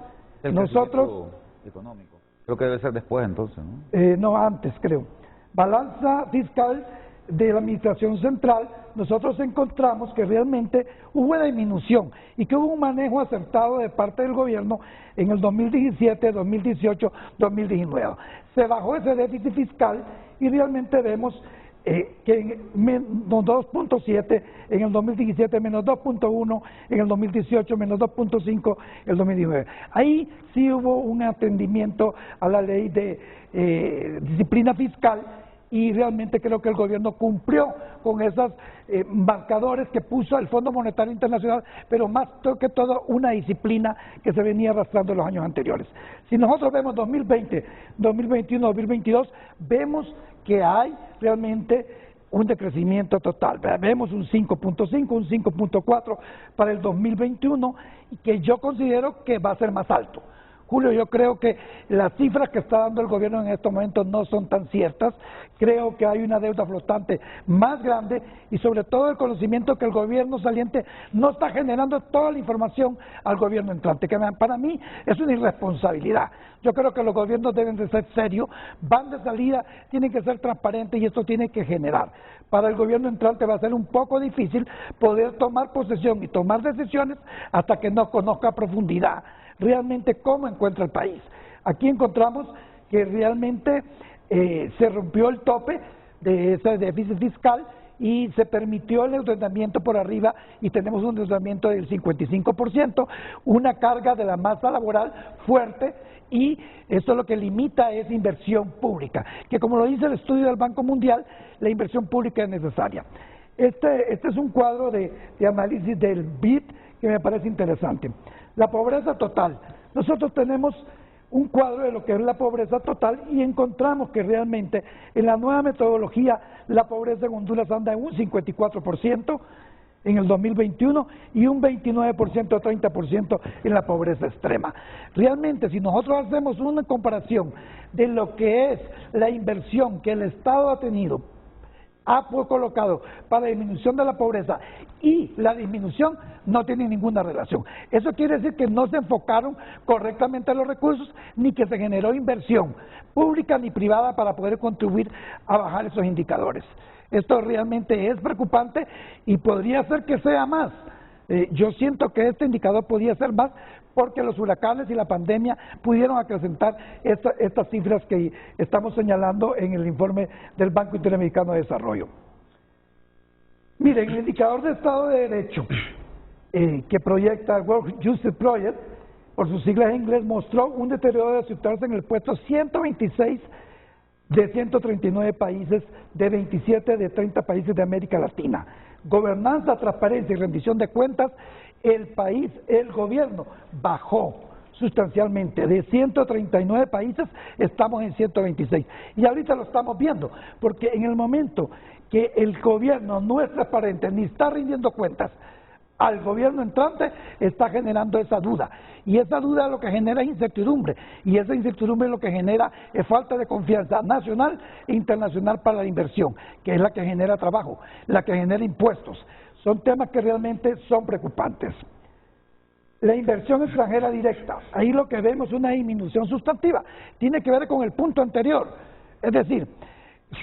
E: el
G: nosotros...
E: económico. Creo que debe ser después entonces, ¿no?
G: No, antes creo. Balanza fiscal de la Administración Central, nosotros encontramos que realmente hubo una disminución y que hubo un manejo acertado de parte del gobierno en el 2017, 2018, 2019. Se bajó ese déficit fiscal y realmente vemos que en menos 2.7 en el 2017, menos 2.1 en el 2018, menos 2.5 en el 2019. Ahí sí hubo un atendimiento a la ley de disciplina fiscal y realmente creo que el gobierno cumplió con esos marcadores que puso el Fondo Monetario Internacional, pero más que todo una disciplina que se venía arrastrando en los años anteriores. Si nosotros vemos 2020, 2021, 2022, vemos que hay realmente un decrecimiento total. Vemos un 5.5, un 5.4 para el 2021 y que yo considero que va a ser más alto. Julio, yo creo que las cifras que está dando el gobierno en estos momentos no son tan ciertas. Creo que hay una deuda flotante más grande y sobre todo el conocimiento que el gobierno saliente no está generando toda la información al gobierno entrante, que para mí es una irresponsabilidad. Yo creo que los gobiernos deben de ser serios, van de salida, tienen que ser transparentes y esto tiene que generar. Para el gobierno entrante va a ser un poco difícil poder tomar posesión y tomar decisiones hasta que no conozca a profundidad realmente cómo encuentra el país. Aquí encontramos que realmente se rompió el tope de ese déficit fiscal y se permitió el endeudamiento por arriba y tenemos un endeudamiento del 55%, una carga de la masa laboral fuerte y esto lo que limita es inversión pública, que como lo dice el estudio del Banco Mundial, la inversión pública es necesaria. Este es un cuadro de análisis del BID que me parece interesante. La pobreza total. Nosotros tenemos un cuadro de lo que es la pobreza total y encontramos que realmente en la nueva metodología la pobreza en Honduras anda en un 54% en el 2021 y un 29% o 30% en la pobreza extrema. Realmente si nosotros hacemos una comparación de lo que es la inversión que el Estado ha tenido colocado para la disminución de la pobreza y la disminución no tiene ninguna relación. Eso quiere decir que no se enfocaron correctamente los recursos ni que se generó inversión pública ni privada para poder contribuir a bajar esos indicadores. Esto realmente es preocupante y podría ser que sea más. Yo siento que este indicador podría ser más porque los huracanes y la pandemia pudieron acrecentar estas cifras que estamos señalando en el informe del Banco Interamericano de Desarrollo. Miren, el indicador de Estado de Derecho que proyecta World Justice Project, por sus siglas en inglés, mostró un deterioro de situarse en el puesto 126 de 139 países, de 27 de 30 países de América Latina. Gobernanza, transparencia y rendición de cuentas, el gobierno bajó sustancialmente. De 139 países estamos en 126. Y ahorita lo estamos viendo, porque en el momento que el gobierno no es transparente ni está rindiendo cuentas al gobierno entrante, está generando esa duda. Y esa duda lo que genera es incertidumbre. Y esa incertidumbre lo que genera es falta de confianza nacional e internacional para la inversión, que es la que genera trabajo, la que genera impuestos. Son temas que realmente son preocupantes. La inversión extranjera directa, ahí lo que vemos es una disminución sustantiva, tiene que ver con el punto anterior, es decir,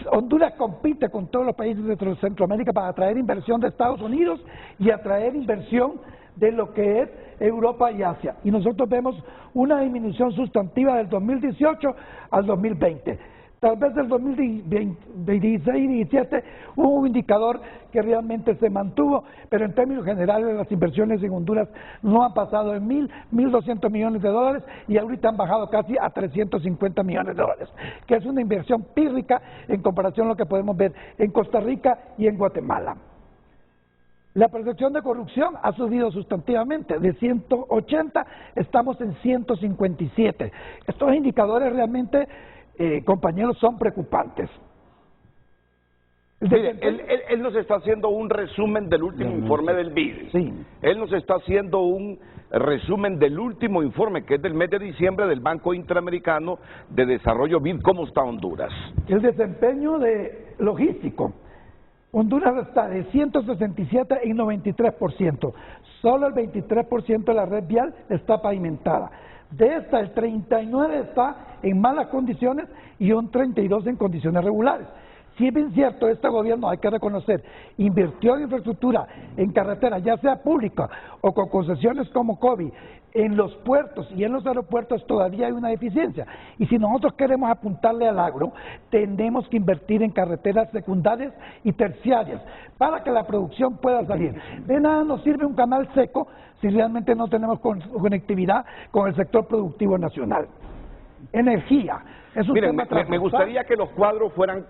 G: Honduras compite con todos los países de Centroamérica para atraer inversión de Estados Unidos y atraer inversión de lo que es Europa y Asia, y nosotros vemos una disminución sustantiva del 2018 al 2020. Tal vez del 2016 y 2017 hubo un indicador que realmente se mantuvo, pero en términos generales las inversiones en Honduras no han pasado de 1.200 millones de dólares y ahorita han bajado casi a 350 millones de dólares, que es una inversión pírrica en comparación a lo que podemos ver en Costa Rica y en Guatemala. La percepción de corrupción ha subido sustantivamente, de 180 estamos en 157. Estos indicadores realmente, compañeros, son preocupantes.
A: Mire, él nos está haciendo un resumen del último informe del BID.
G: Sí.
A: Él nos está haciendo un resumen del último informe, que es del mes de diciembre del Banco Interamericano de Desarrollo BID. ¿Cómo está Honduras?
G: El desempeño logístico. Honduras está de 167 en 93%. Solo el 23% de la red vial está pavimentada. De esta, el 39 está en malas condiciones y un 32 en condiciones regulares. Si es bien cierto, este gobierno, hay que reconocer, invirtió en infraestructura, en carreteras, ya sea pública o con concesiones como COVID, en los puertos y en los aeropuertos todavía hay una deficiencia. Y si nosotros queremos apuntarle al agro, tenemos que invertir en carreteras secundarias y terciarias para que la producción pueda salir. De nada nos sirve un canal seco si realmente no tenemos conectividad con el sector productivo nacional. Energía. Es un tema transversal.
A: Me gustaría que los cuadros fueran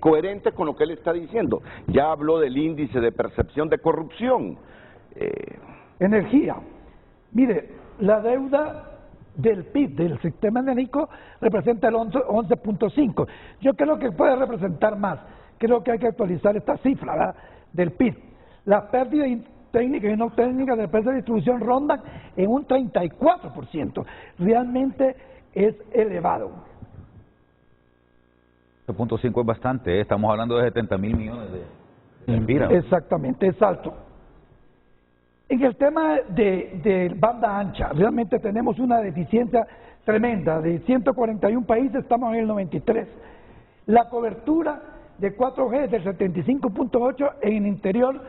A: coherentes con lo que él está diciendo. Ya habló del índice de percepción de corrupción.
G: Energía. Mire, la deuda del PIB, del sistema energético, representa el 11.5. Yo creo que puede representar más. Creo que hay que actualizar esta cifra, ¿verdad?, del PIB. Las pérdidas técnicas y no técnicas de empresas de distribución rondan en un 34%. Realmente es elevado.
E: 7.5 es bastante, estamos hablando de 70.000 millones de lempiras.
G: Exactamente, es alto. En el tema de banda ancha, realmente tenemos una deficiencia tremenda. De 141 países estamos en el 93. La cobertura de 4G es del 75.8 en el interior,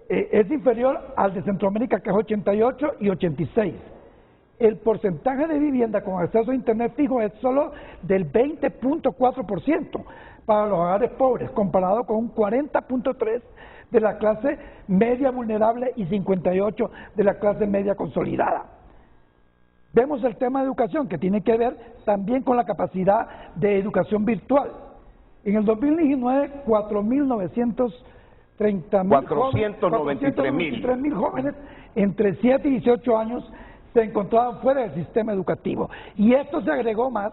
G: es inferior al de Centroamérica, que es 88 y 86. El porcentaje de vivienda con acceso a internet fijo es solo del 20.4% para los hogares pobres, comparado con un 40.3% de la clase media vulnerable y 58% de la clase media consolidada. Vemos el tema de educación, que tiene que ver también con la capacidad de educación virtual. En el 2019, 493.000 jóvenes entre 7 y 18 años se encontraban fuera del sistema educativo. Y esto se agregó más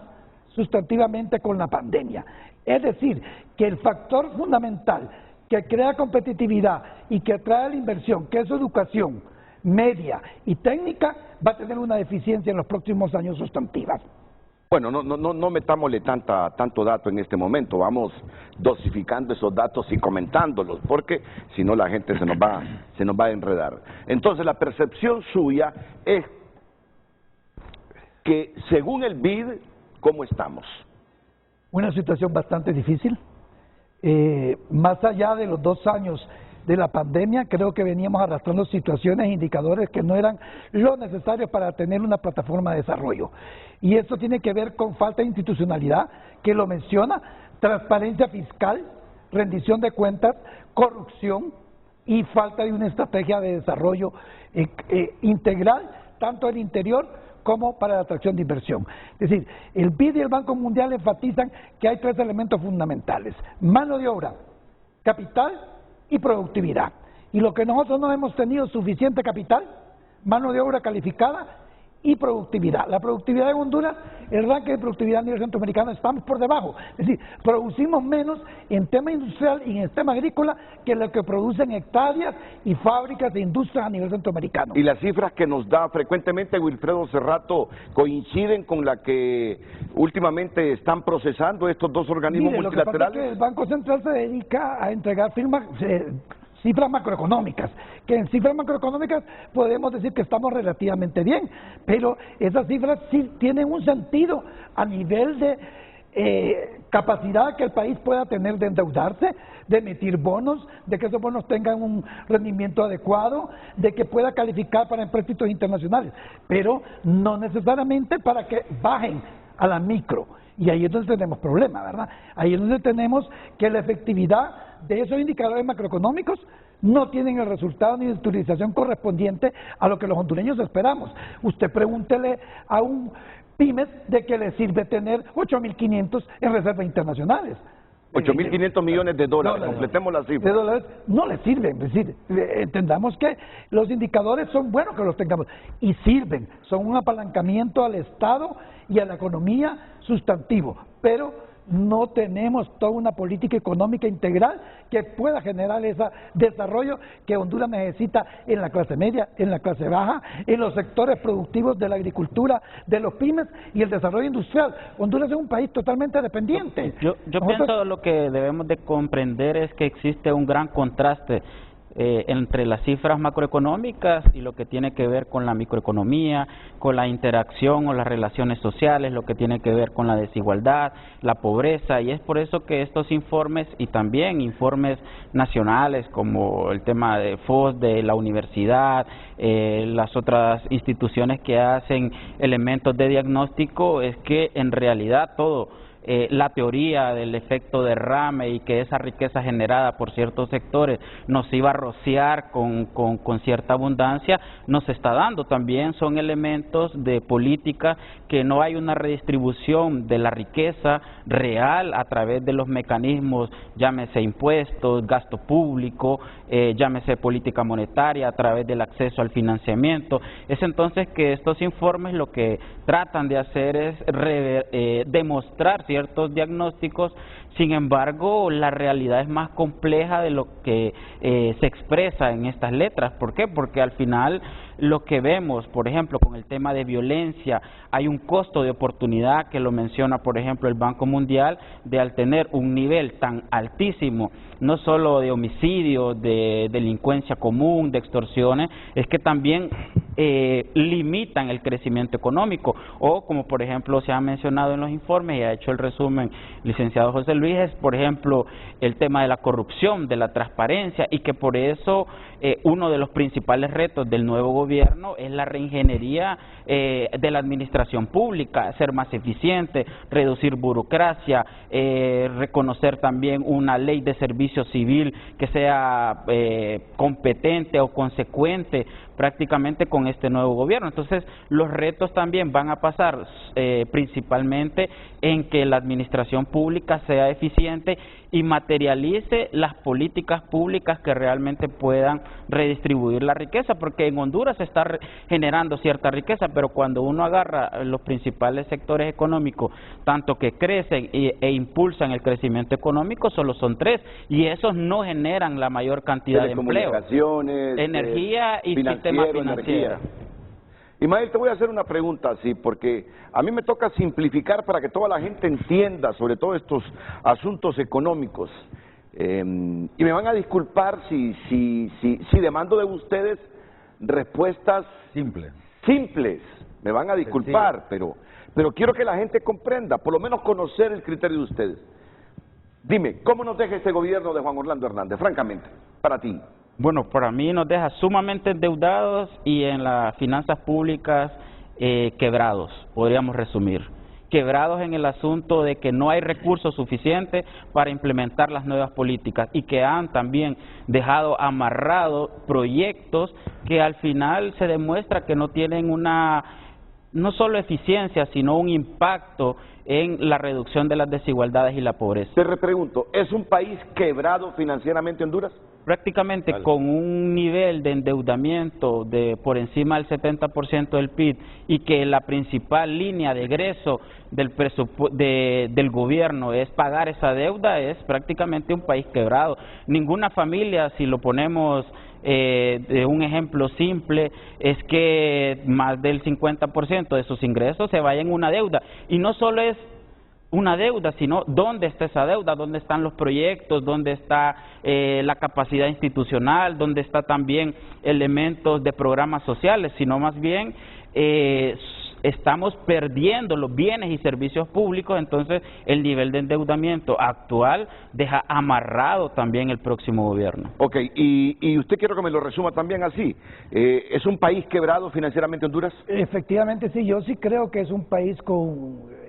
G: sustantivamente con la pandemia. Es decir, que el factor fundamental que crea competitividad y que atrae la inversión, que es educación media y técnica, va a tener una deficiencia en los próximos años sustantivas.
A: Bueno, no metámosle tanto dato en este momento, vamos dosificando esos datos y comentándolos, porque si no la gente se nos va a enredar. Entonces la percepción suya es que según el BID, ¿cómo estamos?
G: Una situación bastante difícil. Más allá de los 2 años de la pandemia, creo que veníamos arrastrando situaciones e indicadores que no eran lo necesario para tener una plataforma de desarrollo. Y esto tiene que ver con falta de institucionalidad, que lo menciona, transparencia fiscal, rendición de cuentas, corrupción y falta de una estrategia de desarrollo integral, tanto en el interior como para la atracción de inversión. Es decir, el BID y el Banco Mundial enfatizan que hay tres elementos fundamentales: mano de obra, capital y productividad. Y lo que nosotros no hemos tenido suficiente capital, mano de obra calificada y productividad. La productividad en Honduras, el ranking de productividad a nivel centroamericano, estamos por debajo. Es decir, producimos menos en tema industrial y en tema agrícola que lo que producen hectáreas y fábricas de industrias a nivel centroamericano.
A: Y las cifras que nos da frecuentemente Wilfredo Cerrato coinciden con la que últimamente están procesando estos dos organismos multilaterales.
G: Lo que pasa es que el Banco Central se dedica a entregar cifras macroeconómicas, que en cifras macroeconómicas podemos decir que estamos relativamente bien, pero esas cifras sí tienen un sentido a nivel de capacidad que el país pueda tener de endeudarse, de emitir bonos, de que esos bonos tengan un rendimiento adecuado, de que pueda calificar para empréstitos internacionales, pero no necesariamente para que bajen a la micro. Y ahí es donde tenemos problemas, ¿verdad? Ahí es donde tenemos que la efectividad de esos indicadores macroeconómicos no tienen el resultado ni la utilización correspondiente a lo que los hondureños esperamos. Usted pregúntele a un pymes de qué le sirve tener 8.500 en reservas internacionales.
A: 8.500 millones de dólares, completemos la cifra.
G: De dólares no le sirven, es decir, entendamos que los indicadores son buenos que los tengamos y sirven, son un apalancamiento al Estado y a la economía sustantivo, pero no tenemos toda una política económica integral que pueda generar ese desarrollo que Honduras necesita en la clase media, en la clase baja, en los sectores productivos de la agricultura, de los pymes y el desarrollo industrial. Honduras es un país totalmente dependiente.
F: Yo pienso lo que debemos de comprender es que existe un gran contraste entre las cifras macroeconómicas y lo que tiene que ver con la microeconomía, con la interacción o las relaciones sociales, lo que tiene que ver con la desigualdad, la pobreza, y es por eso que estos informes y también informes nacionales como el tema de FOS de la universidad, las otras instituciones que hacen elementos de diagnóstico, es que en realidad todo la teoría del efecto derrame y que esa riqueza generada por ciertos sectores nos iba a rociar con cierta abundancia, nos está dando. También son elementos de política que no hay una redistribución de la riqueza real a través de los mecanismos, llámese impuestos, gasto público, llámese política monetaria, a través del acceso al financiamiento. Es entonces que estos informes lo que tratan de hacer es demostrar ciertos diagnósticos. Sin embargo, la realidad es más compleja de lo que se expresa en estas letras. ¿Por qué? Porque al final lo que vemos, por ejemplo, con el tema de violencia, hay un costo de oportunidad que lo menciona, por ejemplo, el Banco Mundial, de al tener un nivel tan altísimo, no solo de homicidios, de delincuencia común, de extorsiones, es que también limitan el crecimiento económico, o como por ejemplo se ha mencionado en los informes y ha hecho el resumen licenciado José Luis, es por ejemplo el tema de la corrupción, de la transparencia, y que por eso uno de los principales retos del nuevo gobierno es la reingeniería de la administración pública, ser más eficiente, reducir burocracia, reconocer también una ley de servicio civil que sea competente o consecuente prácticamente con este nuevo gobierno. Entonces, los retos también van a pasar principalmente en que la administración pública sea eficiente y materialice las políticas públicas que realmente puedan redistribuir la riqueza, porque en Honduras se está generando cierta riqueza, pero cuando uno agarra los principales sectores económicos, tanto que crecen e impulsan el crecimiento económico, solo son tres, y esos no generan la mayor cantidad de empleo. Energía y sistema financiero.
A: Ismael, te voy a hacer una pregunta así, porque a mí me toca simplificar para que toda la gente entienda sobre todo estos asuntos económicos. Y me van a disculpar si demando de ustedes respuestas simples. Me van a disculpar, pero quiero que la gente comprenda, por lo menos conocer el criterio de ustedes. Dime, ¿cómo nos deja este gobierno de Juan Orlando Hernández, francamente, para ti?
F: Bueno, para mí nos deja sumamente endeudados y en las finanzas públicas quebrados, podríamos resumir. Quebrados en el asunto de que no hay recursos suficientes para implementar las nuevas políticas y que han también dejado amarrados proyectos que al final se demuestra que no tienen una no solo eficiencia, sino un impacto en la reducción de las desigualdades y la pobreza.
A: Te repregunto, ¿es un país quebrado financieramente Honduras?
F: Prácticamente con un nivel de endeudamiento de por encima del 70% del PIB y que la principal línea de egreso del gobierno es pagar esa deuda, es prácticamente un país quebrado. Ninguna familia, si lo ponemos de un ejemplo simple, es que más del 50% de sus ingresos se vaya en una deuda. Y no solo es una deuda, sino dónde está esa deuda, dónde están los proyectos, dónde está la capacidad institucional, dónde está también elementos de programas sociales, sino más bien estamos perdiendo los bienes y servicios públicos. Entonces el nivel de endeudamiento actual deja amarrado también el próximo gobierno.
A: Ok, y usted quiero que me lo resuma también así, ¿es un país quebrado financieramente Honduras?
G: Efectivamente sí, yo sí creo que es un país con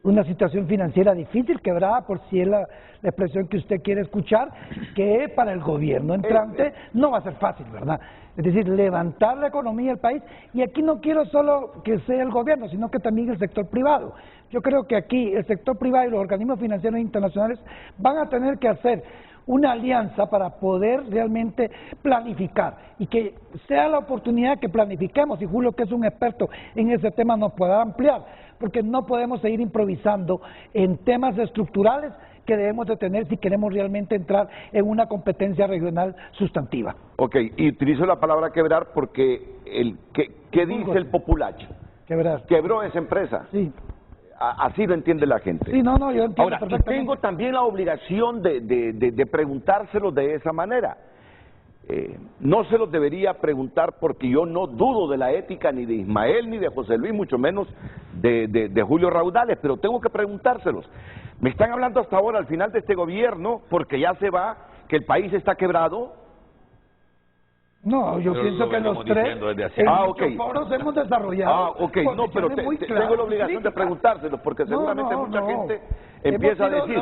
G: una situación financiera difícil, quebrada, por si es la expresión que usted quiere escuchar, que para el gobierno entrante no va a ser fácil, ¿verdad? Es decir, levantar la economía del país, y aquí no quiero solo que sea el gobierno, sino que también el sector privado. Yo creo que aquí el sector privado y los organismos financieros internacionales van a tener que hacer una alianza para poder realmente planificar y que sea la oportunidad que planifiquemos, y Julio, que es un experto en ese tema, nos pueda ampliar, porque no podemos seguir improvisando en temas estructurales que debemos de tener si queremos realmente entrar en una competencia regional sustantiva.
A: Ok, y utilizo la palabra quebrar porque ¿qué dice el populacho?
G: Quebrar.
A: Quebró esa empresa.
G: Sí.
A: Así lo entiende la gente.
G: Sí, no, yo entiendo.
A: Ahora, y tengo también la obligación de preguntárselo de esa manera. No se los debería preguntar porque yo no dudo de la ética ni de Ismael ni de José Luis, mucho menos de Julio Raudales, pero tengo que preguntárselos. Me están hablando hasta ahora, al final de este gobierno, porque ya se va, que el país está quebrado.
G: No, yo pienso que los tres en muchos foros hemos desarrollado.
A: No, pero tengo la obligación de preguntárselos porque seguramente mucha gente empieza a decir,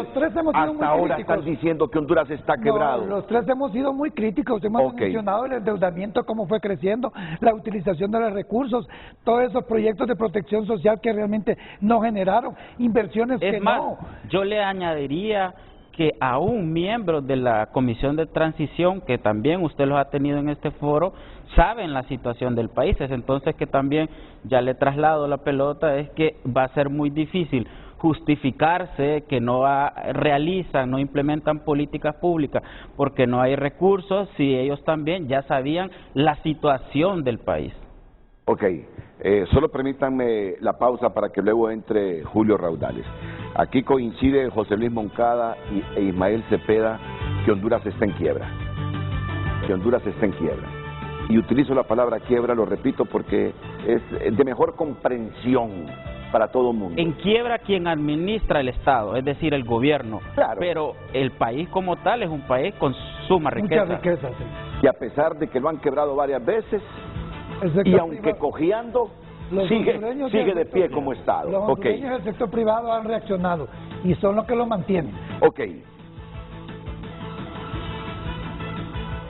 A: hasta ahora están diciendo que Honduras está quebrado.
G: Los tres hemos sido muy críticos, hemos mencionado el endeudamiento, cómo fue creciendo, la utilización de los recursos, todos esos proyectos de protección social que realmente no generaron, inversiones que no.
F: Yo le añadiría que aún miembros de la Comisión de Transición, que también usted los ha tenido en este foro, saben la situación del país. Es entonces que también, ya le traslado la pelota, es que va a ser muy difícil justificarse que no realizan, no implementan políticas públicas porque no hay recursos, si ellos también ya sabían la situación del país.
A: Ok, solo permítanme la pausa para que luego entre Julio Raudales. Aquí coincide José Luis Moncada e Ismael Cepeda que Honduras está en quiebra. Que Honduras está en quiebra. Y utilizo la palabra quiebra, lo repito, porque es de mejor comprensión para todo el mundo.
F: En quiebra quien administra el Estado, es decir, el gobierno.
A: Claro.
F: Pero el país como tal es un país con suma riqueza.
G: Mucha riqueza, sí.
A: Y a pesar de que lo han quebrado varias veces, y aunque cojeando, sigue de pie como Estado.
G: Los hondureños del sector privado han reaccionado y son los que lo mantienen.
A: Ok.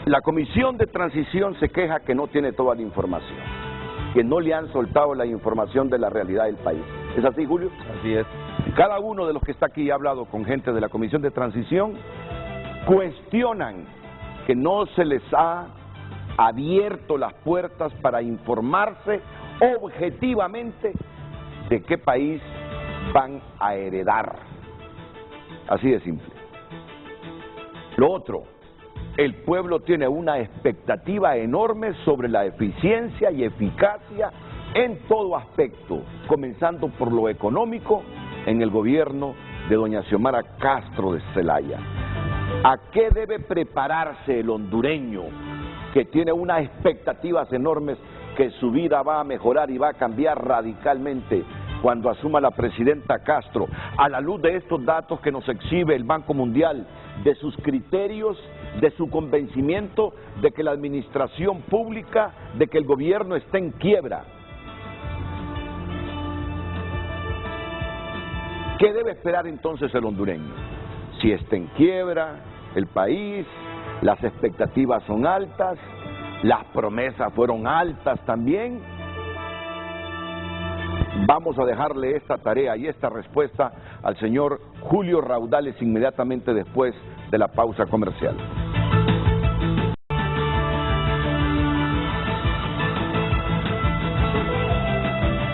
A: La Comisión de Transición se queja que no tiene toda la información, que no le han soltado la información de la realidad del país. ¿Es así, Julio?
E: Así es.
A: Cada uno de los que está aquí ha hablado con gente de la Comisión de Transición, cuestionan que no se les ha abierto las puertas para informarse objetivamente de qué país van a heredar. Así de simple. Lo otro, el pueblo tiene una expectativa enorme sobre la eficiencia y eficacia en todo aspecto, comenzando por lo económico en el gobierno de doña Xiomara Castro de Zelaya. ¿A qué debe prepararse el hondureño que tiene unas expectativas enormes que su vida va a mejorar y va a cambiar radicalmente cuando asuma la presidenta Castro, a la luz de estos datos que nos exhibe el Banco Mundial, de sus criterios, de su convencimiento de que la administración pública, de que el gobierno está en quiebra? ¿Qué debe esperar entonces el hondureño? Si está en quiebra el país, las expectativas son altas, las promesas fueron altas también. Vamos a dejarle esta tarea y esta respuesta al señor Julio Raudales inmediatamente después de la pausa comercial.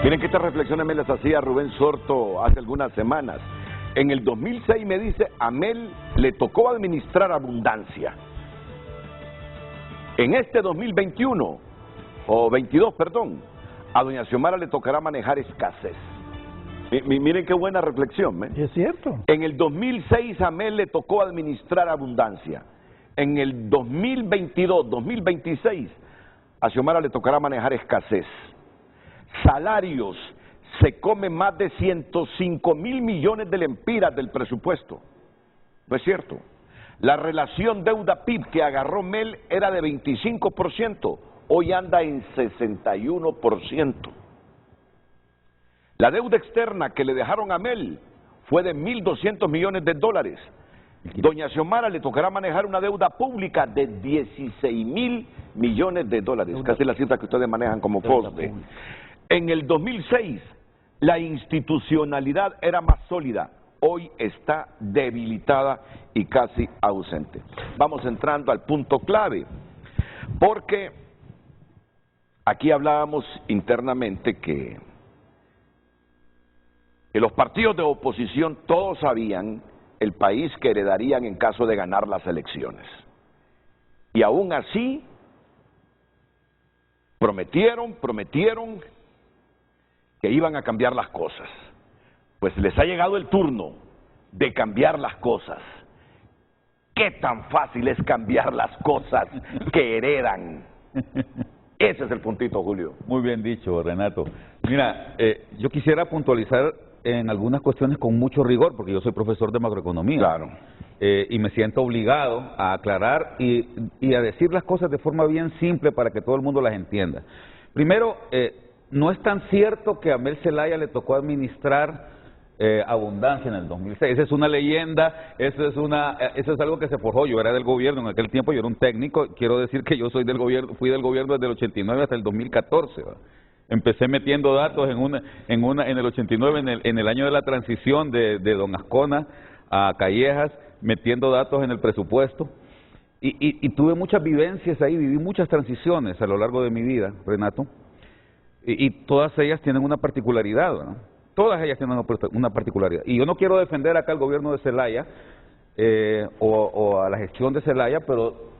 A: Miren que estas reflexiones me las hacía Rubén Sorto hace algunas semanas. En el 2006 me dice, a Mel le tocó administrar abundancia. En este 2021, o 22, perdón, a doña Xiomara le tocará manejar escasez. Miren qué buena reflexión, ¿eh?
G: Es cierto.
A: En el 2006 a Mel le tocó administrar abundancia. En el 2022, 2026, a Xiomara le tocará manejar escasez. Salarios, se comen más de 105 mil millones de lempiras del presupuesto. ¿No es cierto? La relación deuda-PIB que agarró Mel era de 25%, hoy anda en 61%. La deuda externa que le dejaron a Mel fue de 1.200 millones de dólares. Doña Xiomara le tocará manejar una deuda pública de 16.000 millones de dólares, casi la cifra que ustedes manejan como FOSDE. En el 2006, la institucionalidad era más sólida, hoy está debilitada y casi ausente. Vamos entrando al punto clave, porque aquí hablábamos internamente que los partidos de oposición todos sabían el país que heredarían en caso de ganar las elecciones. Y aún así, prometieron que iban a cambiar las cosas. Pues les ha llegado el turno de cambiar las cosas. ¿Qué tan fácil es cambiar las cosas que heredan? Ese es el puntito, Julio.
E: Muy bien dicho, Renato. Mira, yo quisiera puntualizar en algunas cuestiones con mucho rigor, porque yo soy profesor de macroeconomía.
A: Claro.
E: Y me siento obligado a aclarar y a decir las cosas de forma bien simple para que todo el mundo las entienda. Primero, no es tan cierto que a Mel Zelaya le tocó administrar abundancia en el 2006. Esa es una leyenda, eso es algo que se forjó. Yo era del gobierno en aquel tiempo, yo era un técnico. Quiero decir que yo soy del gobierno, fui del gobierno desde el 89 hasta el 2014. ¿verdad? Empecé metiendo datos en el 89, en el año de la transición de Don Ascona a Callejas, metiendo datos en el presupuesto. Y tuve muchas vivencias ahí, viví muchas transiciones a lo largo de mi vida, Renato. Y todas ellas tienen una particularidad, ¿no? Todas ellas tienen una particularidad. Y yo no quiero defender acá al gobierno de Zelaya o a la gestión de Zelaya, pero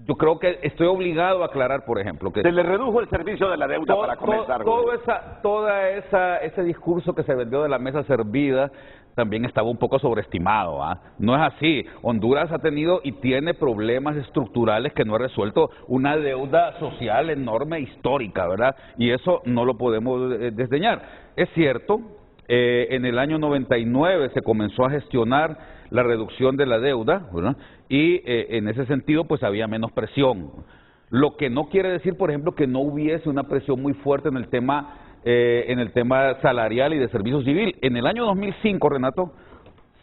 E: yo creo que estoy obligado a aclarar, por ejemplo, que
A: se le redujo el servicio de la deuda para comenzar.
E: Ese discurso que se vendió de la mesa servida también estaba un poco sobreestimado. No es así. Honduras ha tenido y tiene problemas estructurales que no ha resuelto, una deuda social enorme, histórica, ¿verdad? Y eso no lo podemos desdeñar. Es cierto, en el año 99 se comenzó a gestionar la reducción de la deuda, ¿verdad? Y en ese sentido pues había menos presión. Lo que no quiere decir, por ejemplo, que no hubiese una presión muy fuerte en el tema salarial y de servicio civil. En el año 2005, Renato,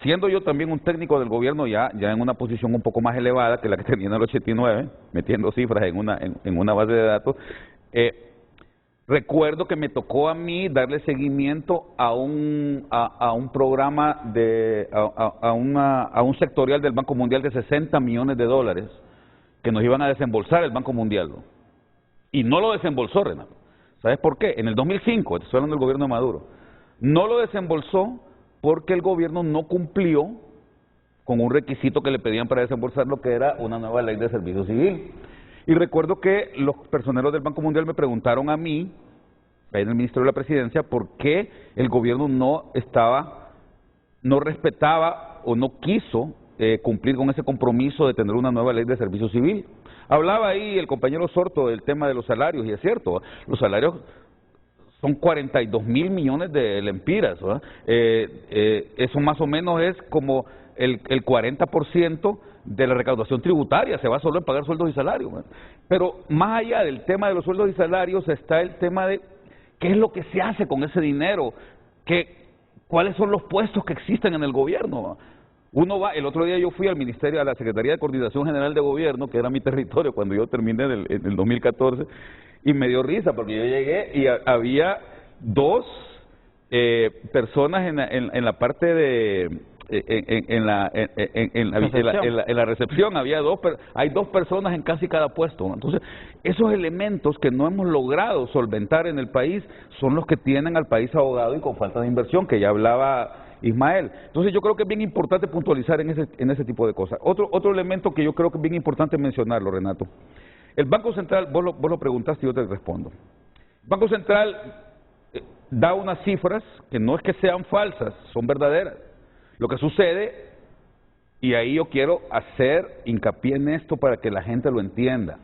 E: siendo yo también un técnico del gobierno ya en una posición un poco más elevada que la que tenía en el 89, metiendo cifras en una base de datos, recuerdo que me tocó a mí darle seguimiento a un programa a un sectorial del Banco Mundial de 60 millones de dólares que nos iban a desembolsar el Banco Mundial, ¿no? Y no lo desembolsó, Renato. ¿Sabes por qué? En el 2005, estoy hablando del gobierno de Maduro, no lo desembolsó porque el gobierno no cumplió con un requisito que le pedían para desembolsar, lo que era una nueva ley de servicio civil. Y recuerdo que los personeros del Banco Mundial me preguntaron a mí, en el Ministerio de la Presidencia, por qué el gobierno no respetaba o no quiso cumplir con ese compromiso de tener una nueva ley de servicio civil. Hablaba ahí el compañero Sorto del tema de los salarios, y es cierto, los salarios son 42.000 millones de lempiras, ¿verdad? Eso más o menos es como el 40% de la recaudación tributaria, se va solo en pagar sueldos y salarios, ¿verdad? Pero más allá del tema de los sueldos y salarios está el tema de qué es lo que se hace con ese dinero, cuáles son los puestos que existen en el gobierno, ¿verdad? El otro día yo fui al Ministerio, a la Secretaría de Coordinación General de Gobierno, que era mi territorio cuando yo terminé en el 2014, y me dio risa porque yo llegué y había dos personas en la parte de en la recepción hay dos personas en casi cada puesto. Entonces, esos elementos que no hemos logrado solventar en el país son los que tienen al país ahogado y con falta de inversión, que ya hablaba Ismael. Entonces, yo creo que es bien importante puntualizar en ese tipo de cosas. Otro elemento que yo creo que es bien importante mencionarlo, Renato. El Banco Central, vos lo preguntaste y yo te respondo. El Banco Central da unas cifras que no es que sean falsas, son verdaderas. Lo que sucede, y ahí yo quiero hacer hincapié en esto para que la gente lo entienda,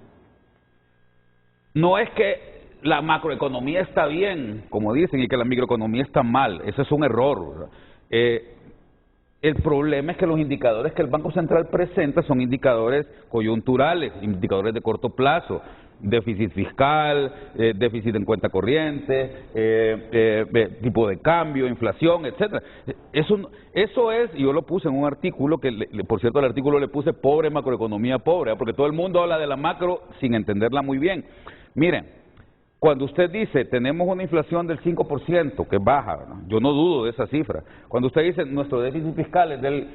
E: no es que la macroeconomía está bien, como dicen, y que la microeconomía está mal. Ese es un error. El problema es que los indicadores que el Banco Central presenta son indicadores coyunturales, indicadores de corto plazo. Déficit fiscal, déficit en cuenta corriente, tipo de cambio, inflación, etcétera. Eso es, y yo lo puse en un artículo, que por cierto el artículo le puse pobre macroeconomía pobre, porque todo el mundo habla de la macro sin entenderla muy bien. Miren, cuando usted dice tenemos una inflación del 5%, que es baja, ¿no? Yo no dudo de esa cifra. Cuando usted dice nuestro déficit fiscal es del...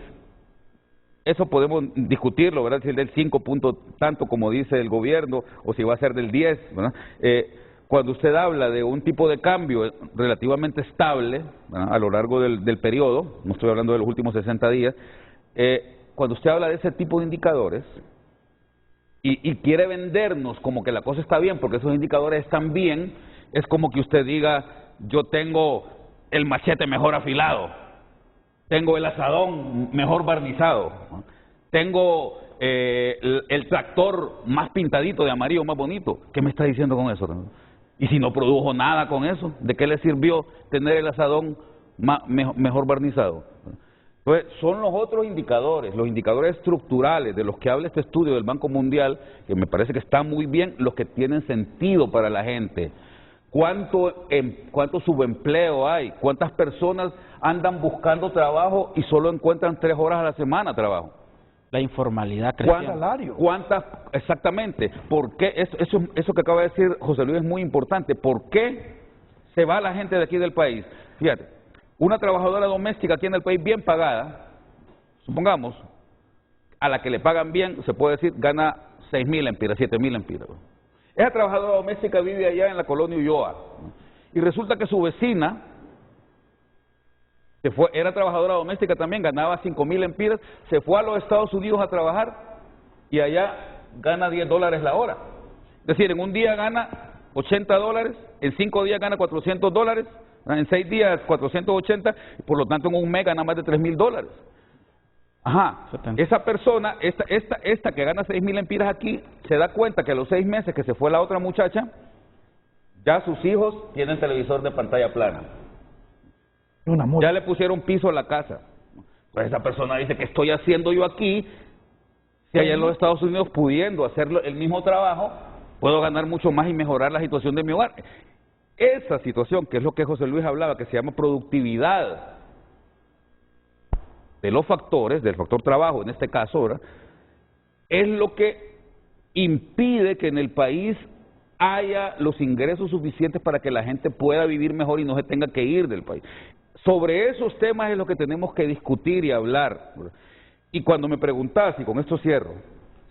E: Eso podemos discutirlo, ¿verdad? Si es del 5 punto tanto como dice el gobierno, o si va a ser del 10, ¿verdad? Cuando usted habla de un tipo de cambio relativamente estable, ¿verdad?, a lo largo del periodo, no estoy hablando de los últimos 60 días, cuando usted habla de ese tipo de indicadores y quiere vendernos como que la cosa está bien, porque esos indicadores están bien, es como que usted diga, yo tengo el machete mejor afilado, tengo el asadón mejor barnizado, tengo el tractor más pintadito de amarillo, más bonito. ¿Qué me está diciendo con eso? Y si no produjo nada con eso, ¿de qué le sirvió tener el asadón mejor barnizado? Entonces, son los otros indicadores, los indicadores estructurales de los que habla este estudio del Banco Mundial, que me parece que están muy bien, los que tienen sentido para la gente. ¿Cuánto subempleo hay? ¿Cuántas personas andan buscando trabajo y solo encuentran 3 horas a la semana trabajo?
F: La informalidad creciente.
E: ¿Cuántas? Exactamente. ¿Por qué? Eso que acaba de decir José Luis es muy importante. ¿Por qué se va la gente de aquí del país? Fíjate, una trabajadora doméstica aquí en el país bien pagada, supongamos, a la que le pagan bien, se puede decir, gana 6.000 lempiras, 7.000 lempiras. Esa trabajadora doméstica vive allá en la colonia Ulloa, y resulta que su vecina era trabajadora doméstica también, ganaba 5.000 lempiras, se fue a los Estados Unidos a trabajar y allá gana $10 la hora. Es decir, en un día gana $80, en 5 días gana $400, en 6 días 480, por lo tanto en un mes gana más de $3.000. Ajá, esa persona, esta que gana 6.000 lempiras aquí, se da cuenta que a los 6 meses que se fue la otra muchacha, ya sus hijos tienen televisor de pantalla plana. Ya le pusieron piso a la casa. Pues esa persona dice, ¿qué estoy haciendo yo aquí? Si allá en los Estados Unidos, pudiendo hacer el mismo trabajo, puedo ganar mucho más y mejorar la situación de mi hogar. Esa situación, que es lo que José Luis hablaba, que se llama productividad de los factores, del factor trabajo en este caso, ahora, es lo que impide que en el país haya los ingresos suficientes para que la gente pueda vivir mejor y no se tenga que ir del país. Sobre esos temas es lo que tenemos que discutir y hablar. Y cuando me preguntás, y con esto cierro,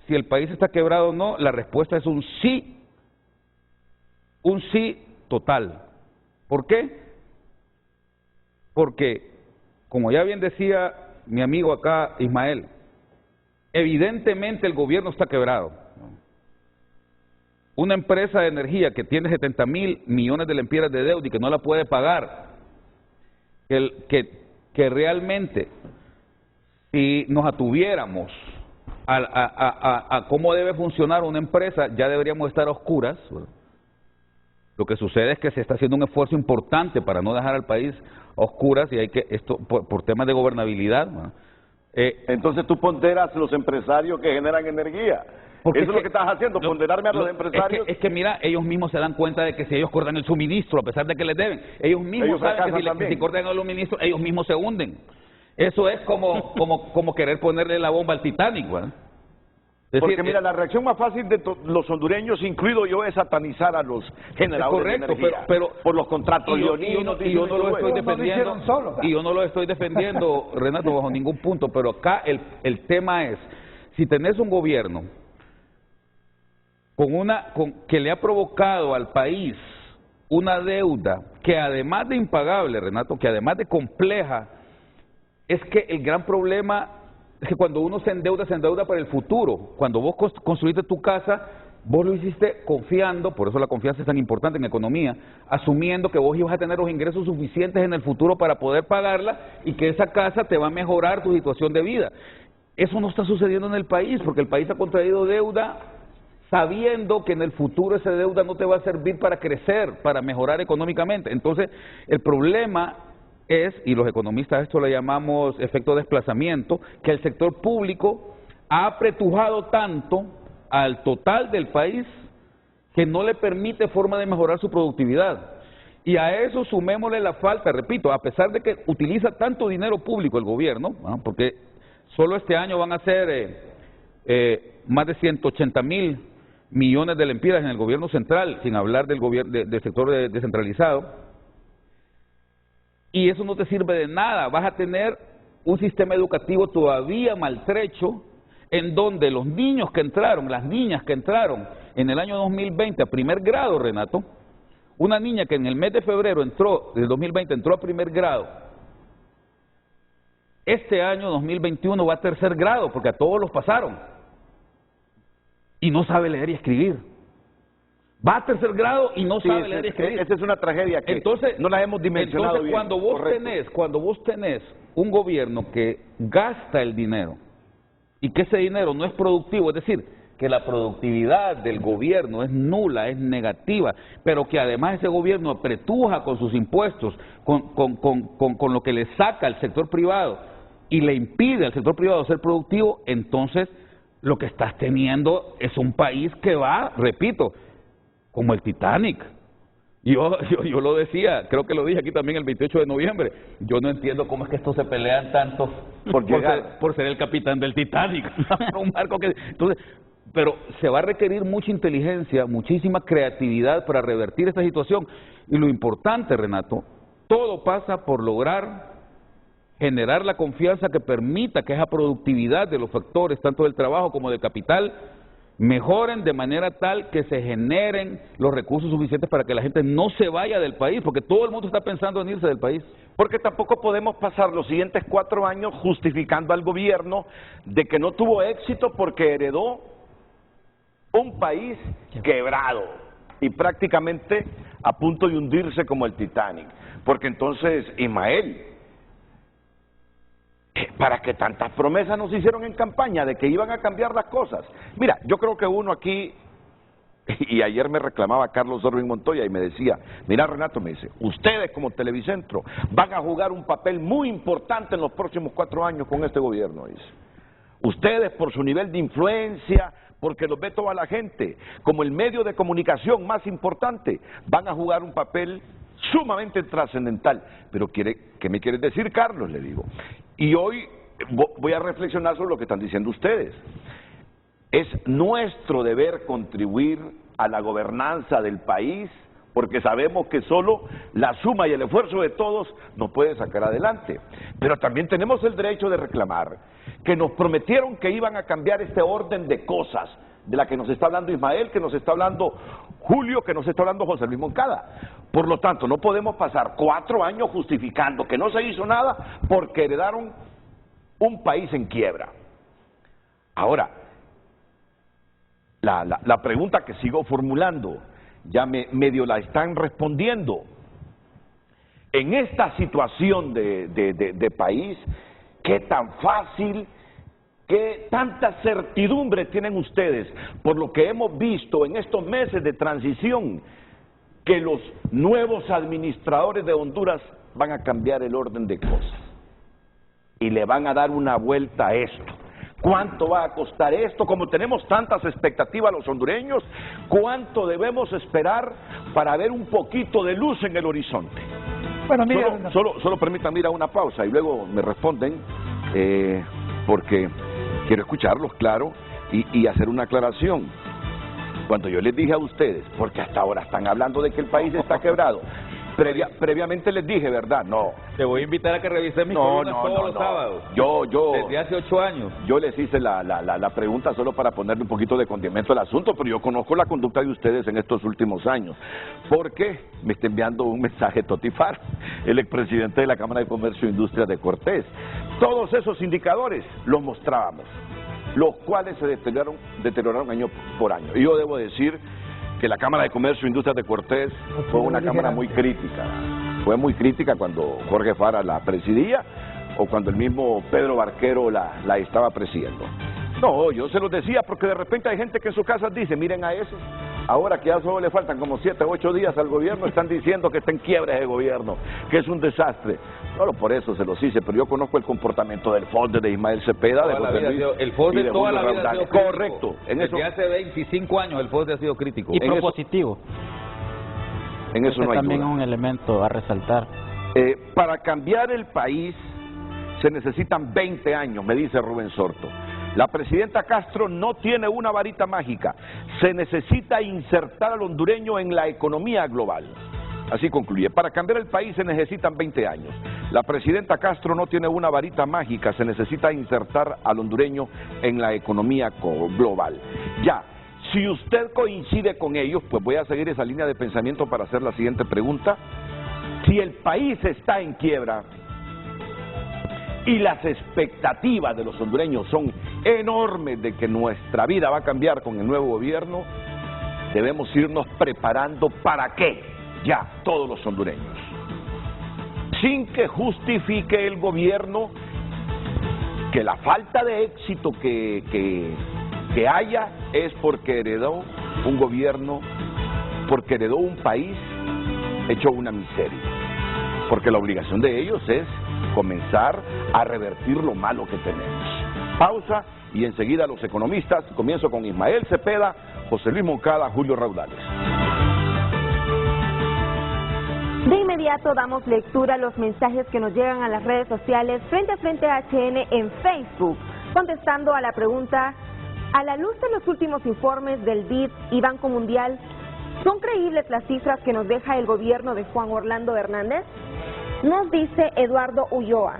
E: si el país está quebrado o no, la respuesta es un sí total. ¿Por qué? Porque, como ya bien decía mi amigo acá, Ismael, evidentemente el gobierno está quebrado. Una empresa de energía que tiene 70.000 millones de lempiras de deuda y que no la puede pagar, que realmente, si nos atuviéramos a cómo debe funcionar una empresa, ya deberíamos estar a oscuras. Lo que sucede es que se está haciendo un esfuerzo importante para no dejar al país a oscuras, y hay que, esto por temas de gobernabilidad, ¿no?
A: Entonces tú ponderas los empresarios que generan energía. Porque eso es lo que estás haciendo, ponderarme a los empresarios.
E: Es que mira, ellos mismos se dan cuenta de que si ellos cortan el suministro, a pesar de que les deben, ellos mismos saben que si cortan el suministro, ellos mismos se hunden. Eso es como querer ponerle la bomba al Titanic, ¿verdad? Es
A: Porque
E: decir,
A: mira, la reacción más fácil de los hondureños, incluido yo, es satanizar a los generadores
E: correcto,
A: de energía
E: pero
A: por los contratos
E: y yo
A: leoninos.
E: no lo estoy
G: No lo
E: defendiendo,
G: hicieron solo.
E: y yo no lo estoy defendiendo, Renato, bajo ningún punto, pero acá el tema es, si tenés un gobierno que le ha provocado al país una deuda que además de impagable, Renato, que además de compleja, es que el gran problema es que cuando uno se endeuda para el futuro. Cuando vos construiste tu casa, vos lo hiciste confiando, por eso la confianza es tan importante en economía, asumiendo que vos ibas a tener los ingresos suficientes en el futuro para poder pagarla y que esa casa te va a mejorar tu situación de vida. Eso no está sucediendo en el país, porque el país ha contraído deuda sabiendo que en el futuro esa deuda no te va a servir para crecer, para mejorar económicamente. Entonces, el problema es, y los economistas esto le llamamos efecto desplazamiento, que el sector público ha apretujado tanto al total del país que no le permite forma de mejorar su productividad. Y a eso sumémosle la falta, repito, a pesar de que utiliza tanto dinero público el gobierno, ¿no? Porque solo este año van a ser más de 180.000 millones de lempiras en el gobierno central, sin hablar del sector descentralizado. Y eso no te sirve de nada, vas a tener un sistema educativo todavía maltrecho, en donde los niños que entraron, las niñas que entraron en el año 2020 a primer grado, Renato, una niña que en el mes de febrero del 2020 entró a primer grado, este año 2021 va a tercer grado, porque a todos los pasaron, y no sabe leer y escribir. Va a tercer grado y no sabe leer y escribir.
A: Esa es una tragedia que no la hemos dimensionado
E: entonces,
A: bien.
E: cuando vos tenés un gobierno que gasta el dinero y que ese dinero no es productivo, es decir, que la productividad del gobierno es nula, es negativa, pero que además ese gobierno apretuja con sus impuestos, con lo que le saca al sector privado y le impide al sector privado ser productivo, entonces lo que estás teniendo es un país que va, repito, como el Titanic. Yo lo decía, creo que lo dije aquí también el 28 de noviembre, yo no entiendo cómo es que estos se pelean tanto por ser el capitán del Titanic. Un barco que, entonces, pero se va a requerir mucha inteligencia, muchísima creatividad para revertir esta situación. Y lo importante, Renato, todo pasa por lograr generar la confianza que permita que esa productividad de los factores, tanto del trabajo como del capital, mejoren de manera tal que se generen los recursos suficientes para que la gente no se vaya del país, porque todo el mundo está pensando en irse del país.
A: Porque tampoco podemos pasar los siguientes 4 años justificando al gobierno de que no tuvo éxito porque heredó un país quebrado y prácticamente a punto de hundirse como el Titanic. Porque entonces, Ismael, ¿para qué tantas promesas nos hicieron en campaña de que iban a cambiar las cosas? Mira, yo creo que uno aquí, y ayer me reclamaba Carlos Orvin Montoya y me decía, mira Renato, me dice, ustedes como Televicentro van a jugar un papel muy importante en los próximos 4 años con este gobierno, dice. Ustedes por su nivel de influencia, porque los ve toda la gente, como el medio de comunicación más importante, van a jugar un papel sumamente trascendental. Pero ¿qué me quieres decir, Carlos? Le digo. Y hoy voy a reflexionar sobre lo que están diciendo ustedes. Es nuestro deber contribuir a la gobernanza del país, porque sabemos que solo la suma y el esfuerzo de todos nos puede sacar adelante. Pero también tenemos el derecho de reclamar que nos prometieron que iban a cambiar este orden de cosas, de la que nos está hablando Ismael, que nos está hablando Julio, que nos está hablando José Luis Moncada. Por lo tanto, no podemos pasar 4 años justificando que no se hizo nada porque heredaron un país en quiebra. Ahora, la pregunta que sigo formulando, ya medio la están respondiendo. En esta situación de país, ¿qué tan fácil, qué tanta certidumbre tienen ustedes por lo que hemos visto en estos meses de transición, que los nuevos administradores de Honduras van a cambiar el orden de cosas y le van a dar una vuelta a esto? ¿Cuánto va a costar esto? Como tenemos tantas expectativas los hondureños, ¿cuánto debemos esperar para ver un poquito de luz en el horizonte?
G: Bueno, mira,
A: solo permítanme ir a una pausa y luego me responden, porque quiero escucharlos, claro. y hacer una aclaración. Cuando yo les dije a ustedes, porque hasta ahora están hablando de que el país está quebrado, previamente les dije, ¿verdad? No.
E: Te voy a invitar a que revises mis columnas todos los sábados.
A: Yo
E: desde hace 8 años.
A: Yo les hice la pregunta solo para ponerle un poquito de condimento al asunto, pero yo conozco la conducta de ustedes en estos últimos años. Porque me está enviando un mensaje Totifar, el expresidente de la Cámara de Comercio e Industria de Cortés. Todos esos indicadores los mostrábamos, los cuales se deterioraron año por año. Y yo debo decir que la Cámara de Comercio e Industria de Cortés fue una cámara muy crítica. Fue muy crítica cuando Jorge Fara la presidía o cuando el mismo Pedro Barquero la estaba presidiendo. No, yo se los decía porque de repente hay gente que en sus casas dice, miren a eso, ahora que ya solo le faltan como 7 o 8 días al gobierno, están diciendo que está en quiebra ese gobierno, que es un desastre. Solo por eso se los hice, pero yo conozco el comportamiento del FOSDE, de Ismael Cepeda, de José Luis,
E: el FOSDE
A: de
E: toda la
A: Julio
E: vida ha sido
A: Raudales.
E: crítico.
A: Correcto.
E: Desde hace 25 años el FOSDE ha sido crítico.
F: Y propositivo.
A: En eso no hay
F: también
A: duda.
F: es un elemento a resaltar.
A: Para cambiar el país se necesitan 20 años, me dice Rubén Sorto. La presidenta Castro no tiene una varita mágica. Se necesita insertar al hondureño en la economía global. Así concluye. Para cambiar el país se necesitan 20 años. La presidenta Castro no tiene una varita mágica. Se necesita insertar al hondureño en la economía global. Ya. Si usted coincide con ellos, pues voy a seguir esa línea de pensamiento para hacer la siguiente pregunta. Si el país está en quiebra y las expectativas de los hondureños son enormes de que nuestra vida va a cambiar con el nuevo gobierno, debemos irnos preparando para qué, ya, todos los hondureños. Sin que justifique el gobierno que la falta de éxito que haya es porque heredó un gobierno, porque heredó un país hecho una miseria. Porque la obligación de ellos es comenzar a revertir lo malo que tenemos. Pausa y enseguida los economistas. Comienzo con Ismael Cepeda, José Luis Moncada, Julio Raudales.
D: De inmediato damos lectura a los mensajes que nos llegan a las redes sociales Frente a Frente HN en Facebook, contestando a la pregunta: a la luz de los últimos informes del BID y Banco Mundial, ¿son creíbles las cifras que nos deja el gobierno de Juan Orlando Hernández? Nos dice Eduardo Ulloa: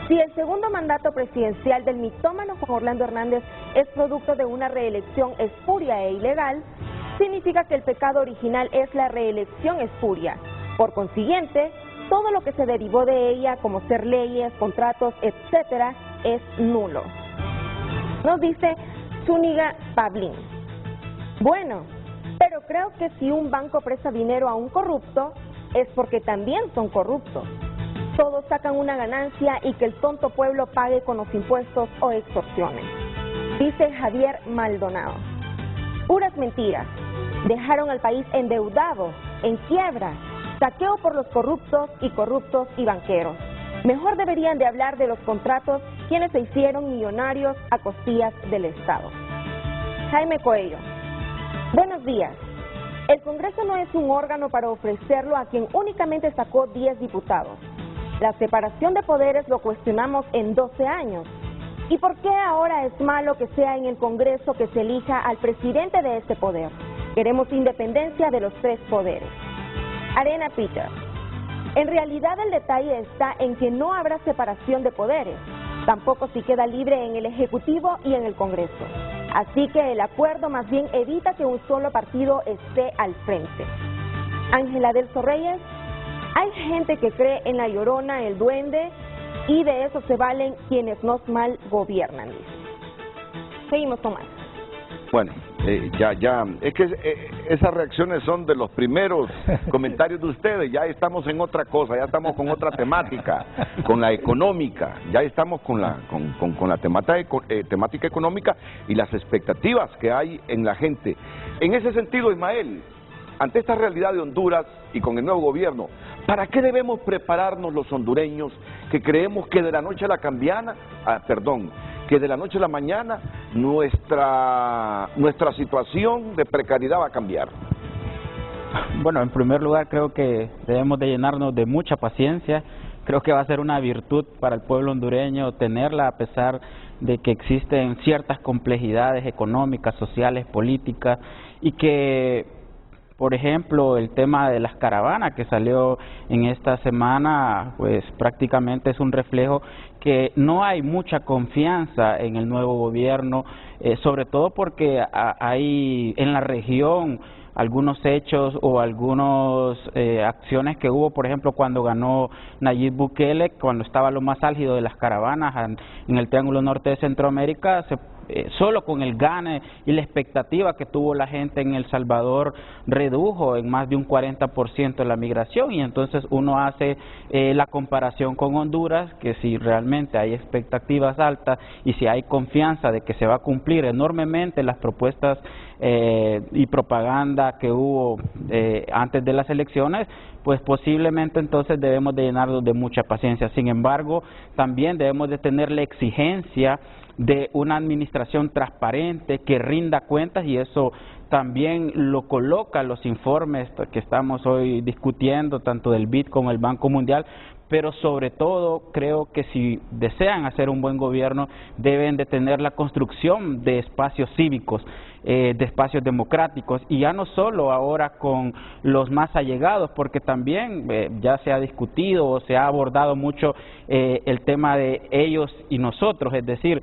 D: si el segundo mandato presidencial del mitómano Juan Orlando Hernández es producto de una reelección espuria e ilegal, significa que el pecado original es la reelección espuria. Por consiguiente, todo lo que se derivó de ella, como ser leyes, contratos, etcétera, es nulo. Nos dice Zúñiga Pablín: bueno, pero creo que si un banco presta dinero a un corrupto, es porque también son corruptos. Todos sacan una ganancia y que el tonto pueblo pague con los impuestos o extorsiones. Dice Javier Maldonado: puras mentiras. Dejaron al país endeudado, en quiebra, saqueo por los corruptos y banqueros. Mejor deberían de hablar de los contratos, quienes se hicieron millonarios a costillas del Estado. Jaime Coello: buenos días. El Congreso no es un órgano para ofrecerlo a quien únicamente sacó 10 diputados. La separación de poderes lo cuestionamos en 12 años. ¿Y por qué ahora es malo que sea en el Congreso que se elija al presidente de este poder? Queremos independencia de los 3 poderes. Arena Peter: en realidad el detalle está en que no habrá separación de poderes, tampoco si queda libre en el Ejecutivo y en el Congreso. Así que el acuerdo más bien evita que un solo partido esté al frente. Ángela Delso Reyes: hay gente que cree en la Llorona, el duende, y de eso se valen quienes nos mal gobiernan. Seguimos, Tomás.
A: Bueno, es que esas reacciones son de los primeros comentarios de ustedes. Ya estamos en otra cosa, ya estamos con otra temática, con la económica, ya estamos con la temática económica y las expectativas que hay en la gente. En ese sentido, Ismael, ante esta realidad de Honduras y con el nuevo gobierno, ¿para qué debemos prepararnos los hondureños que creemos que de la noche a la que de la noche a la mañana nuestra situación de precariedad va a cambiar?
F: Bueno, en primer lugar creo que debemos de llenarnos de mucha paciencia. Creo que va a ser una virtud para el pueblo hondureño tenerla, a pesar de que existen ciertas complejidades económicas, sociales, políticas, y que, por ejemplo, el tema de las caravanas que salió en esta semana, pues prácticamente es un reflejo que no hay mucha confianza en el nuevo gobierno, sobre todo porque hay en la región algunos hechos o algunas acciones que hubo, por ejemplo, cuando ganó Nayib Bukele, cuando estaba lo más álgido de las caravanas en el Triángulo Norte de Centroamérica, solo con el gane y la expectativa que tuvo la gente en El Salvador redujo en más de un 40% la migración, y entonces uno hace la comparación con Honduras, que si realmente hay expectativas altas y si hay confianza de que se va a cumplir enormemente las propuestas y propaganda que hubo antes de las elecciones, pues posiblemente entonces debemos de llenarnos de mucha paciencia. Sin embargo, también debemos de tener la exigencia de una administración transparente que rinda cuentas, y eso también lo coloca los informes que estamos hoy discutiendo, tanto del BID como el Banco Mundial. Pero sobre todo creo que si desean hacer un buen gobierno deben de tener la construcción de espacios cívicos, de espacios democráticos, y ya no solo ahora con los más allegados, porque también ya se ha discutido o se ha abordado mucho el tema de ellos y nosotros, es decir,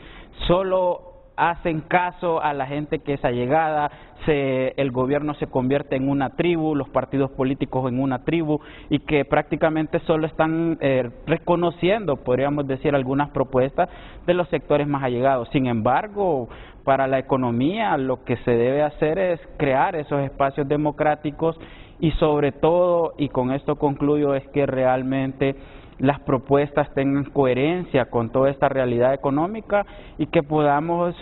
F: solo hacen caso a la gente que es allegada, el gobierno se convierte en una tribu, los partidos políticos en una tribu, y que prácticamente solo están reconociendo, podríamos decir, algunas propuestas de los sectores más allegados. Sin embargo, para la economía lo que se debe hacer es crear esos espacios democráticos, y sobre todo, y con esto concluyo, es que realmente las propuestas tengan coherencia con toda esta realidad económica, y que podamos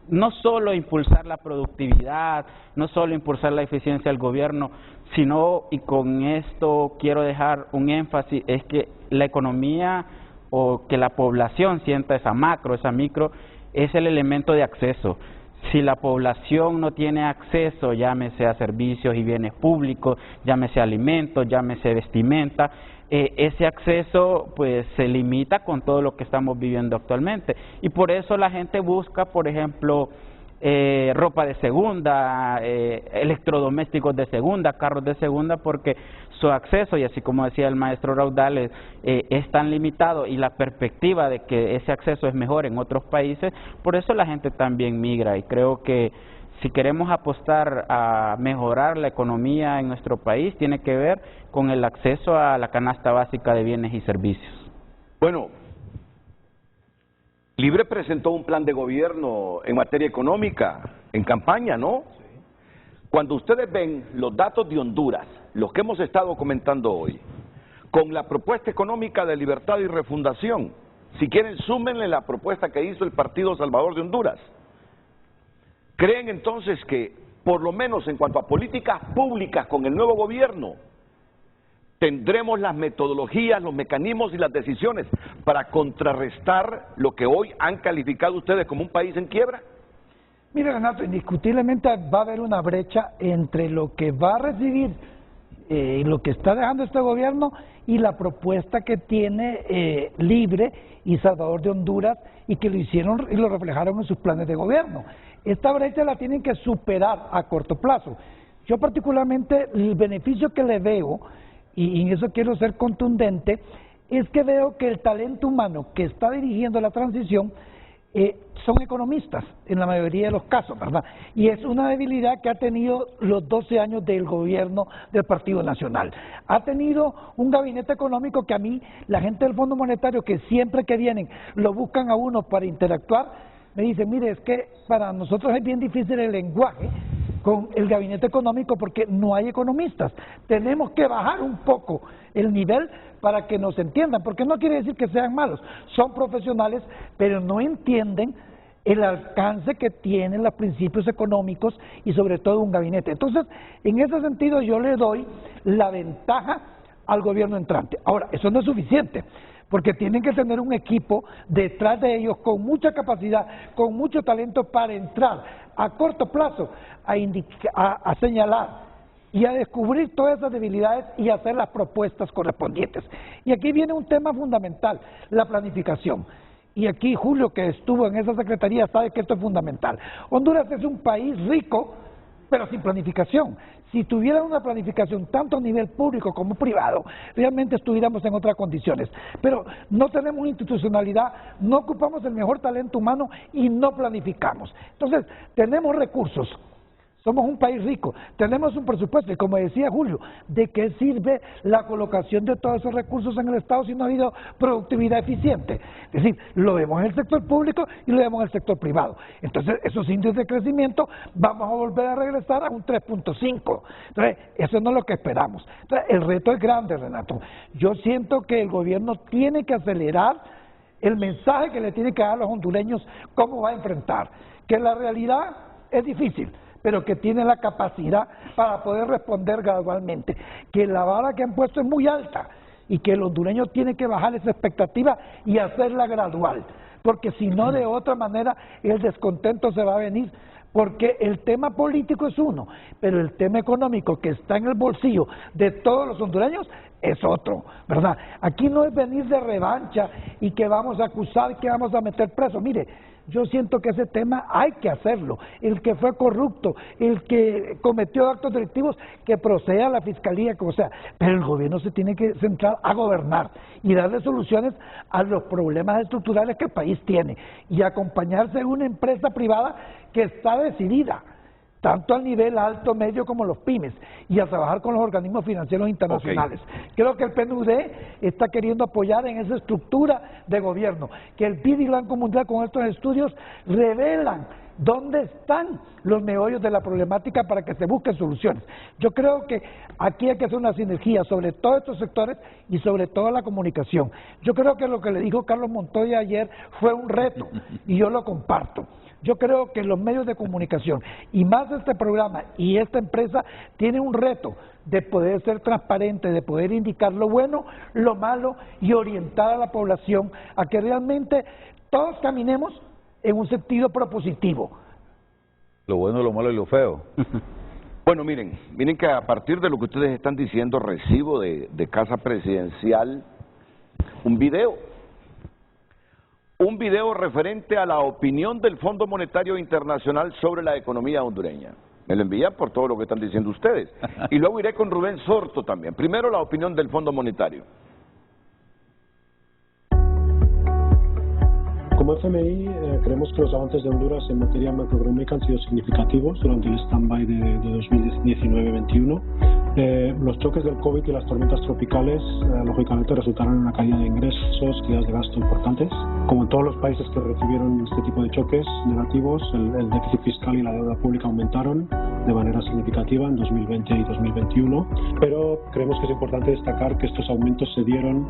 F: no solo impulsar la productividad, no solo impulsar la eficiencia del gobierno, sino, y con esto quiero dejar un énfasis, es que la economía o que la población sienta esa macro, esa micro, es el elemento de acceso. Si la población no tiene acceso, llámese a servicios y bienes públicos, llámese a alimentos, llámese vestimenta, ese acceso pues se limita con todo lo que estamos viviendo actualmente, y por eso la gente busca, por ejemplo, ropa de segunda, electrodomésticos de segunda, carros de segunda, porque su acceso, y así como decía el maestro Raudales, es tan limitado, y la perspectiva de que ese acceso es mejor en otros países, por eso la gente también migra. Y creo que si queremos apostar a mejorar la economía en nuestro país, tiene que ver con el acceso a la canasta básica de bienes y servicios.
A: Bueno, Libre presentó un plan de gobierno en materia económica en campaña, ¿no? Cuando ustedes ven los datos de Honduras, los que hemos estado comentando hoy, con la propuesta económica de Libertad y Refundación, si quieren súmenle la propuesta que hizo el Partido Salvador de Honduras, ¿creen entonces que, por lo menos en cuanto a políticas públicas con el nuevo gobierno, tendremos las metodologías, los mecanismos y las decisiones para contrarrestar lo que hoy han calificado ustedes como un país en quiebra?
G: Mire, Renato, indiscutiblemente va a haber una brecha entre lo que va a recibir, lo que está dejando este gobierno, y la propuesta que tiene Libre y Salvador de Honduras, y que lo hicieron y lo reflejaron en sus planes de gobierno. Esta brecha la tienen que superar a corto plazo. Yo particularmente el beneficio que le veo, y en eso quiero ser contundente, es que veo que el talento humano que está dirigiendo la transición son economistas en la mayoría de los casos, ¿verdad? Y es una debilidad que ha tenido los 12 años del gobierno del Partido Nacional. Ha tenido un gabinete económico que a mí, la gente del Fondo Monetario, que siempre que vienen lo buscan a uno para interactuar, me dice, mire, es que para nosotros es bien difícil el lenguaje con el gabinete económico porque no hay economistas. Tenemos que bajar un poco el nivel para que nos entiendan, porque no quiere decir que sean malos, son profesionales, pero no entienden el alcance que tienen los principios económicos y sobre todo un gabinete. Entonces, en ese sentido yo le doy la ventaja al gobierno entrante. Ahora, eso no es suficiente, porque tienen que tener un equipo detrás de ellos con mucha capacidad, con mucho talento para entrar a corto plazo a señalar y a descubrir todas esas debilidades y hacer las propuestas correspondientes. Y aquí viene un tema fundamental, la planificación. y aquí Julio, que estuvo en esa secretaría, sabe que esto es fundamental. Honduras es un país rico, pero sin planificación. Si tuviera una planificación tanto a nivel público como privado, realmente estuviéramos en otras condiciones. Pero no tenemos institucionalidad, no ocupamos el mejor talento humano y no planificamos. Entonces, tenemos recursos. Somos un país rico, tenemos un presupuesto y como decía Julio, ¿de qué sirve la colocación de todos esos recursos en el Estado si no ha habido productividad eficiente? Es decir, lo vemos en el sector público y lo vemos en el sector privado. Entonces, esos índices de crecimiento vamos a volver a regresar a un 3.5. Entonces, eso no es lo que esperamos. Entonces, el reto es grande, Renato. Yo siento que el gobierno tiene que acelerar el mensaje que le tiene que dar a los hondureños cómo va a enfrentar, que la realidad es difícil, pero que tiene la capacidad para poder responder gradualmente, que la vara que han puesto es muy alta y que el hondureño tiene que bajar esa expectativa y hacerla gradual, porque si no, de otra manera el descontento se va a venir, porque el tema político es uno, pero el tema económico que está en el bolsillo de todos los hondureños es otro, ¿verdad? Aquí no es venir de revancha y que vamos a acusar, que vamos a meter preso. Mire, yo siento que ese tema hay que hacerlo. El que fue corrupto, el que cometió actos delictivos, que proceda a la fiscalía, como sea. Pero el gobierno se tiene que centrar a gobernar y darle soluciones a los problemas estructurales que el país tiene y acompañarse de una empresa privada que está decidida, tanto al nivel alto, medio como los pymes, y a trabajar con los organismos financieros internacionales. Creo que el PNUD está queriendo apoyar en esa estructura de gobierno, que el BID y Banco Mundial con estos estudios revelan dónde están los meollos de la problemática para que se busquen soluciones. Yo creo que aquí hay que hacer una sinergia sobre todos estos sectores y sobre todo la comunicación. Yo creo que lo que le dijo Carlos Montoya ayer fue un reto y yo lo comparto. Yo creo que los medios de comunicación y más este programa y esta empresa tienen un reto de poder ser transparente, de poder indicar lo bueno, lo malo y orientar a la población a que realmente todos caminemos en un sentido propositivo.
E: Lo bueno, lo malo y lo feo.
A: Bueno, miren que a partir de lo que ustedes están diciendo, recibo de Casa Presidencial un video referente a la opinión del Fondo Monetario Internacional sobre la economía hondureña. Me lo envían por todo lo que están diciendo ustedes. Y luego iré con Rubén Sorto también. Primero la opinión del Fondo Monetario.
J: Como FMI, creemos que los avances de Honduras en materia macroeconómica han sido significativos durante el stand-by de 2019-21. Los choques del COVID y las tormentas tropicales, lógicamente, resultaron en una caída de ingresos, caídas de gasto importantes. Como en todos los países que recibieron este tipo de choques negativos, el déficit fiscal y la deuda pública aumentaron de manera significativa en 2020 y 2021. Pero creemos que es importante destacar que estos aumentos se dieron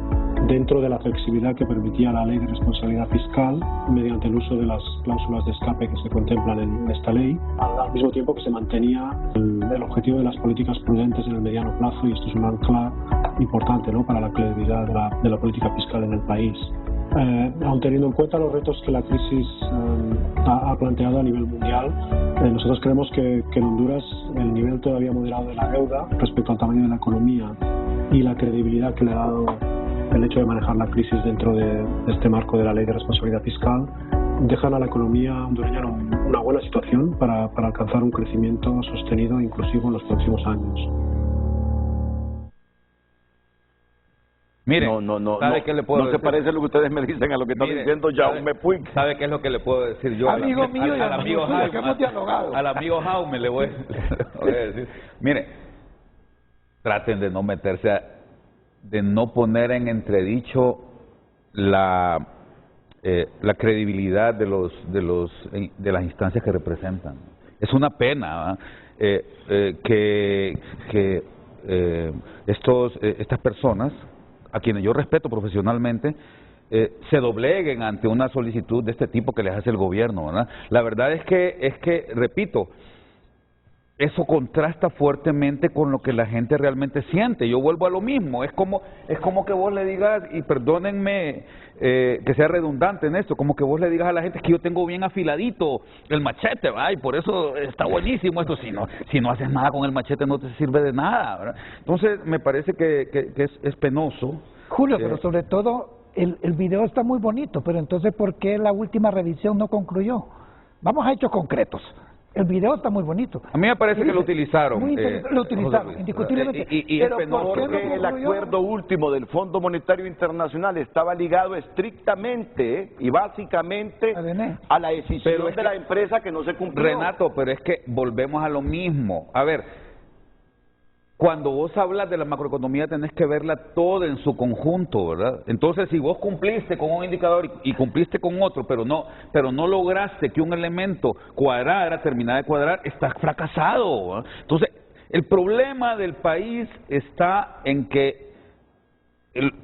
J: dentro de la flexibilidad que permitía la Ley de Responsabilidad Fiscal, mediante el uso de las cláusulas de escape que se contemplan en esta ley, al mismo tiempo que se mantenía el objetivo de las políticas prudentes en el mediano plazo, y esto es un ancla importante, ¿no?, para la credibilidad de la política fiscal en el país. Aun teniendo en cuenta los retos que la crisis ha planteado a nivel mundial, nosotros creemos que en Honduras el nivel todavía moderado de la deuda respecto al tamaño de la economía y la credibilidad que le ha dado el hecho de manejar la crisis dentro de este marco de la Ley de Responsabilidad Fiscal dejan a la economía hondureña en una buena situación para alcanzar un crecimiento sostenido e inclusivo en los próximos años.
E: Mire,
A: ¿sabe qué le puedo decir? Se parece lo que ustedes me dicen a lo que está diciendo Jaume Puig.
E: ¿Sabe qué es lo que le puedo decir yo?
G: Amigo mío,
E: al amigo Jaume, al amigo Jaume le voy a decir. Mire, traten de no meterse de no poner en entredicho la credibilidad de las instancias que representan. Es una pena que estas personas, a quienes yo respeto profesionalmente, se dobleguen ante una solicitud de este tipo que les hace el gobierno, ¿verdad? La verdad es que repito, eso contrasta fuertemente con lo que la gente realmente siente. Yo vuelvo a lo mismo, es como que vos le digas, y perdónenme que sea redundante en esto, como que vos le digas a la gente que yo tengo bien afiladito el machete, ¿verdad? Y por eso está buenísimo esto. Si no haces nada con el machete no te sirve de nada, ¿verdad? Entonces me parece que es penoso.
G: Julio, pero sobre todo el video está muy bonito, pero entonces ¿por qué la última revisión no concluyó? Vamos a hechos concretos. El video está muy bonito.
E: A mí me parece que lo utilizaron.
G: Lo utilizaron, indiscutiblemente.
A: Pero porque el acuerdo último del Fondo Monetario Internacional estaba ligado estrictamente y básicamente a la decisión de la empresa que no se cumplió.
E: Renato, pero es que volvemos a lo mismo. A ver, cuando vos hablas de la macroeconomía tenés que verla toda en su conjunto, ¿verdad? Entonces, si vos cumpliste con un indicador y cumpliste con otro, pero no lograste que un elemento cuadrara, terminara de cuadrar, estás fracasado, ¿verdad? Entonces, el problema del país está en que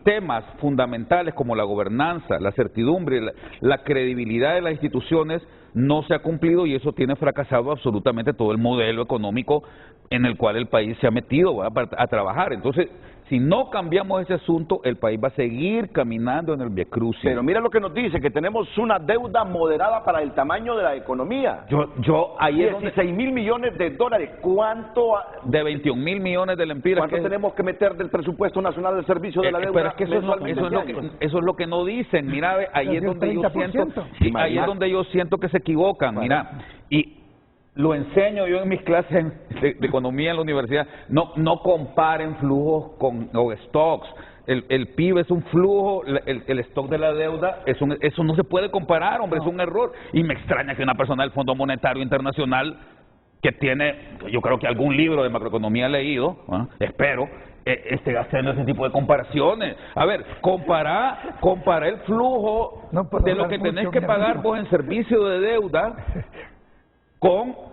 E: temas fundamentales como la gobernanza, la certidumbre, la credibilidad de las instituciones no se ha cumplido y eso tiene fracasado absolutamente todo el modelo económico en el cual el país se ha metido a trabajar. Entonces, si no cambiamos ese asunto, el país va a seguir caminando en el viacrucis.
A: Pero mira lo que nos dice, que tenemos una deuda moderada para el tamaño de la economía.
E: Ahí es
A: 16.000 millones de dólares. ¿Cuánto?
E: De 21.000 millones de lempiras.
A: ¿Cuánto tenemos que meter del presupuesto nacional del servicio de la deuda?
E: Pero es que eso es lo que no dicen. Mira, ahí es donde yo siento, ahí es donde yo siento que se equivocan. Mira, y lo enseño yo en mis clases de economía en la universidad. No comparen flujos o stocks. El PIB es un flujo, el stock de la deuda, eso no se puede comparar, hombre, es un error. Y me extraña que una persona del Fondo Monetario Internacional, que tiene, yo creo que algún libro de macroeconomía ha leído, espero, esté haciendo ese tipo de comparaciones. A ver, compara el flujo de lo que tenés que pagar vos en servicio de deuda con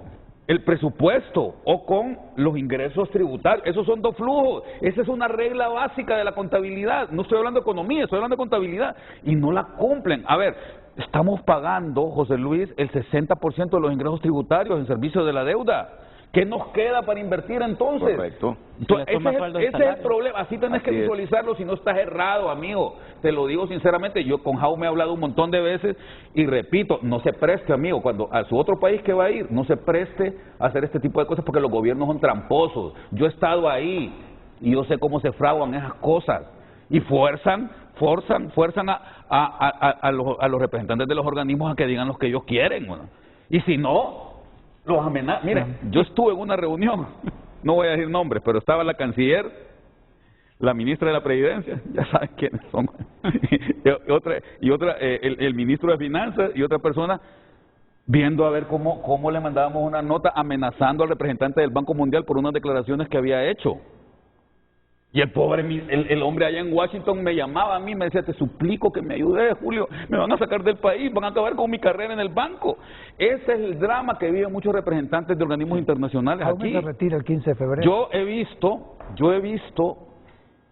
E: el presupuesto o con los ingresos tributarios. Esos son dos flujos. Esa es una regla básica de la contabilidad. No estoy hablando de economía, estoy hablando de contabilidad. Y no la cumplen. A ver, estamos pagando, José Luis, el 60% de los ingresos tributarios en servicio de la deuda. ¿Qué nos queda para invertir entonces?
A: Correcto.
E: Entonces, ese es el problema. Así tenés que visualizarlo, si no estás errado, amigo. Te lo digo sinceramente, yo con Jaume he hablado un montón de veces y repito, no se preste, amigo, cuando a su otro país que va a ir, no se preste a hacer este tipo de cosas porque los gobiernos son tramposos. Yo he estado ahí y yo sé cómo se fraguan esas cosas y forzan a los representantes de los organismos a que digan lo que ellos quieren. Bueno. Y si no, los amenazan. Mire, yo estuve en una reunión, no voy a decir nombres, pero estaba la canciller, la ministra de la Presidencia, ya saben quiénes son, el ministro de Finanzas y otra persona, viendo a ver cómo le mandábamos una nota amenazando al representante del Banco Mundial por unas declaraciones que había hecho. Y el pobre, el hombre allá en Washington me llamaba a mí, me decía, te suplico que me ayudes, Julio, me van a sacar del país, van a acabar con mi carrera en el banco. Ese es el drama que viven muchos representantes de organismos internacionales aquí.
G: Se retira el 15 de febrero.
E: Yo he visto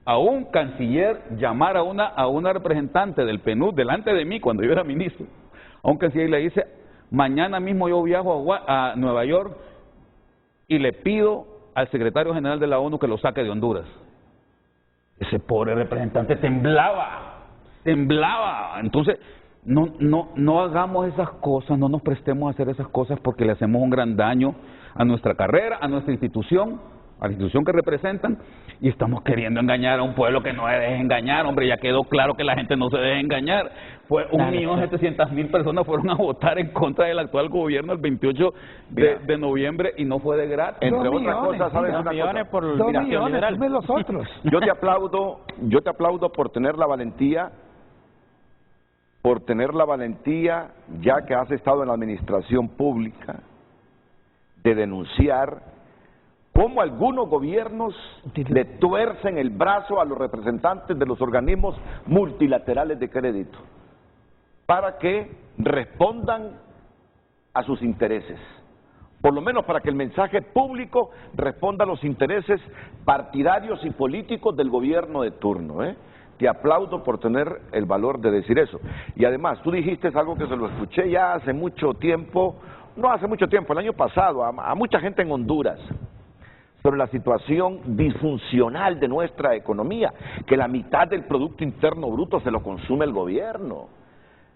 E: a un canciller llamar a una representante del PNUD delante de mí cuando yo era ministro, a un canciller y le dice, mañana mismo yo viajo a Nueva York y le pido al secretario general de la ONU que lo saque de Honduras. Ese pobre representante temblaba. Entonces, no hagamos esas cosas, no nos prestemos a hacer esas cosas porque le hacemos un gran daño a nuestra carrera, a nuestra institución, a la institución que representan, y estamos queriendo engañar a un pueblo que no se deje engañar. Hombre, ya quedó claro que la gente no se deje engañar. Fue 1.700.000 personas fueron a votar en contra del actual gobierno el 28 de noviembre y no fue de gratis.
A: Entre otras cosas, ¿sabes una cosa?
G: Por 2 millones, los otros.
A: Yo te aplaudo por tener la valentía, ya que has estado en la administración pública, de denunciar cómo algunos gobiernos le tuercen el brazo a los representantes de los organismos multilaterales de crédito para que respondan a sus intereses, por lo menos para que el mensaje público responda a los intereses partidarios y políticos del gobierno de turno. Te aplaudo por tener el valor de decir eso. Y además, tú dijiste algo que se lo escuché ya hace mucho tiempo, no hace mucho tiempo, el año pasado, a mucha gente en Honduras, sobre la situación disfuncional de nuestra economía, que la mitad del Producto Interno Bruto se lo consume el gobierno.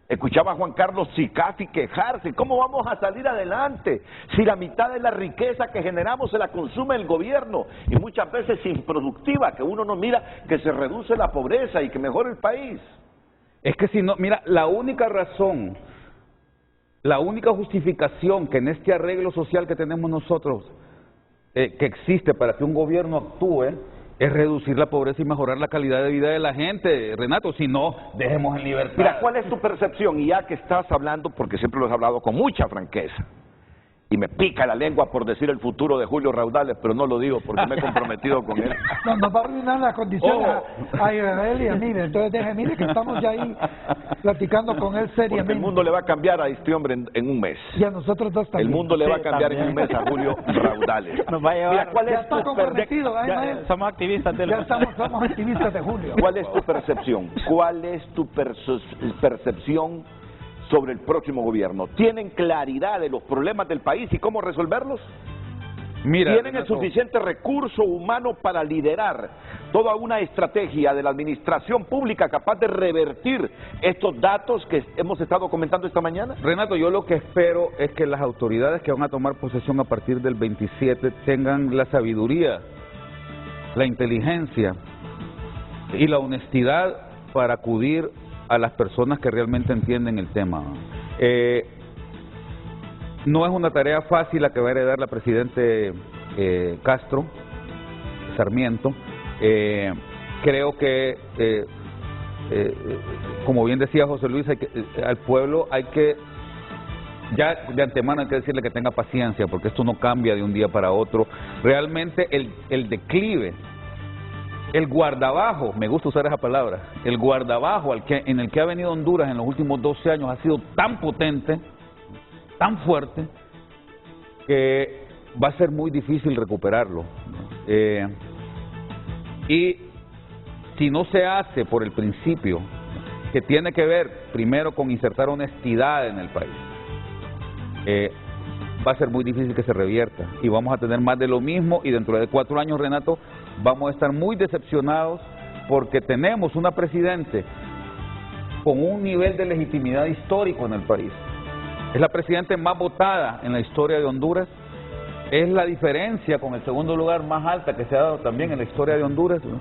A: Escuchaba a Juan Carlos Sicafi quejarse, ¿cómo vamos a salir adelante si la mitad de la riqueza que generamos se la consume el gobierno? Y muchas veces improductiva, que uno no mira que se reduce la pobreza y que mejora el país.
E: Es que si no, mira, la única razón, la única justificación que en este arreglo social que tenemos nosotros, que existe para que un gobierno actúe, es reducir la pobreza y mejorar la calidad de vida de la gente, Renato, si no, dejemos en libertad.
A: Mira, ¿cuál es tu percepción? Y ya que estás hablando, porque siempre lo has hablado con mucha franqueza, y me pica la lengua por decir el futuro de Julio Raudales, pero no lo digo porque me he comprometido con él.
G: No, nos va a arruinar las condiciones a Israel y a mí, entonces mire que estamos ya ahí platicando con él seriamente.
A: Porque el mundo le va a cambiar a este hombre en un mes.
G: Y a nosotros dos también.
A: El mundo le va a cambiar en un mes a Julio Raudales.
F: Nos va a llevar.
A: Mira, ¿cuál
G: Ya
A: es
G: está
A: tu
G: comprometido,
F: Somos activistas de
G: ya somos activistas de Julio.
A: ¿Cuál es tu percepción? ¿Cuál es tu percepción sobre el próximo gobierno? ¿Tienen claridad de los problemas del país y cómo resolverlos?
E: Mira,
A: ¿Tienen el
E: Renato,
A: suficiente recurso humano para liderar toda una estrategia de la administración pública capaz de revertir estos datos que hemos estado comentando esta mañana?
E: Renato, yo lo que espero es que las autoridades que van a tomar posesión a partir del 27 tengan la sabiduría, la inteligencia y la honestidad para acudir a las personas que realmente entienden el tema. No es una tarea fácil la que va a heredar la presidente Castro, Sarmiento. Creo que, como bien decía José Luis, al pueblo hay que, ya de antemano hay que decirle que tenga paciencia, porque esto no cambia de un día para otro. Realmente el declive, el guardabajo, me gusta usar esa palabra, el guardabajo en el que ha venido Honduras en los últimos 12 años ha sido tan potente, tan fuerte, que va a ser muy difícil recuperarlo. Y si no se hace por el principio, que tiene que ver primero con insertar honestidad en el país, va a ser muy difícil que se revierta y vamos a tener más de lo mismo, y dentro de 4 años, Renato, vamos a estar muy decepcionados porque tenemos una presidente con un nivel de legitimidad histórico en el país. Es la presidenta más votada en la historia de Honduras, es la diferencia con el segundo lugar más alta que se ha dado también en la historia de Honduras, ¿no?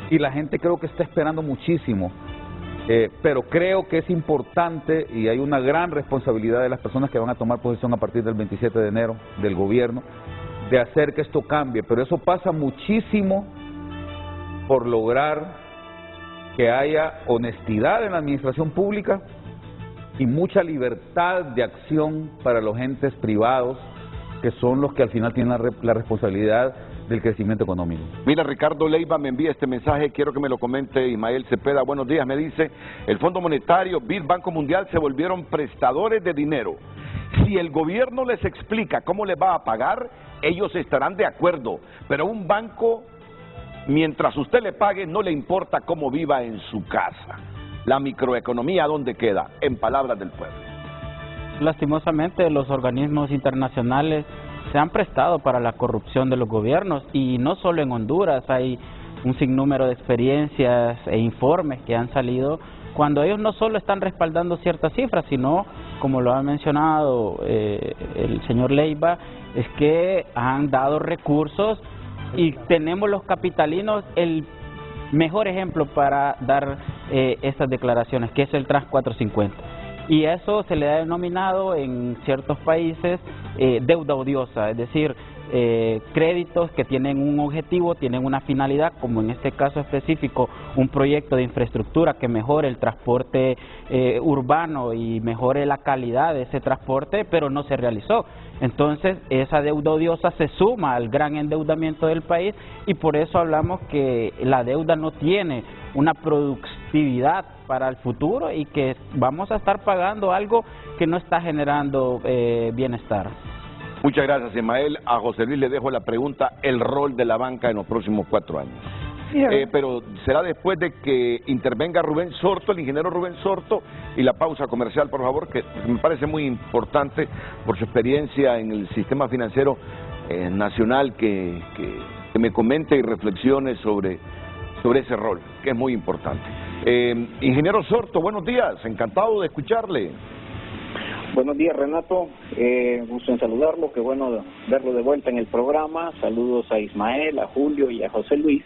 E: Y la gente creo que está esperando muchísimo, pero creo que es importante y hay una gran responsabilidad de las personas que van a tomar posesión a partir del 27 de enero del gobierno, de hacer que esto cambie, pero eso pasa muchísimo por lograr que haya honestidad en la administración pública y mucha libertad de acción para los entes privados, que son los que al final tienen la responsabilidad del crecimiento económico.
A: Mira, Ricardo Leiva me envía este mensaje, quiero que me lo comente Ismael Cepeda. Buenos días, me dice, el Fondo Monetario, BID, Banco Mundial se volvieron prestadores de dinero. Si el gobierno les explica cómo les va a pagar, ellos estarán de acuerdo, pero un banco, mientras usted le pague, no le importa cómo viva en su casa. La microeconomía, ¿dónde queda? En palabras del pueblo.
F: Lastimosamente, los organismos internacionales se han prestado para la corrupción de los gobiernos, y no solo en Honduras, hay un sinnúmero de experiencias e informes que han salido cuando ellos no solo están respaldando ciertas cifras, sino, como lo ha mencionado el señor Leiva, es que han dado recursos, y tenemos los capitalinos el mejor ejemplo para dar estas declaraciones, que es el Trans 450. Y eso se le ha denominado en ciertos países deuda odiosa, es decir, créditos que tienen un objetivo, tienen una finalidad, como en este caso específico, un proyecto de infraestructura que mejore el transporte urbano y mejore la calidad de ese transporte, pero no se realizó. Entonces, esa deuda odiosa se suma al gran endeudamiento del país, y por eso hablamos que la deuda no tiene una productividad para el futuro y que vamos a estar pagando algo que no está generando bienestar.
A: Muchas gracias, Ismael. A José Luis le dejo la pregunta, el rol de la banca en los próximos 4 años. Pero será después de que intervenga Rubén Sorto, el ingeniero Rubén Sorto, y la pausa comercial, por favor, que me parece muy importante por su experiencia en el sistema financiero nacional, que me comente y reflexione sobre ese rol, que es muy importante. Ingeniero Sorto, buenos días, encantado de escucharle.
K: Buenos días, Renato, gusto en saludarlo, qué bueno verlo de vuelta en el programa. Saludos a Ismael, a Julio y a José Luis.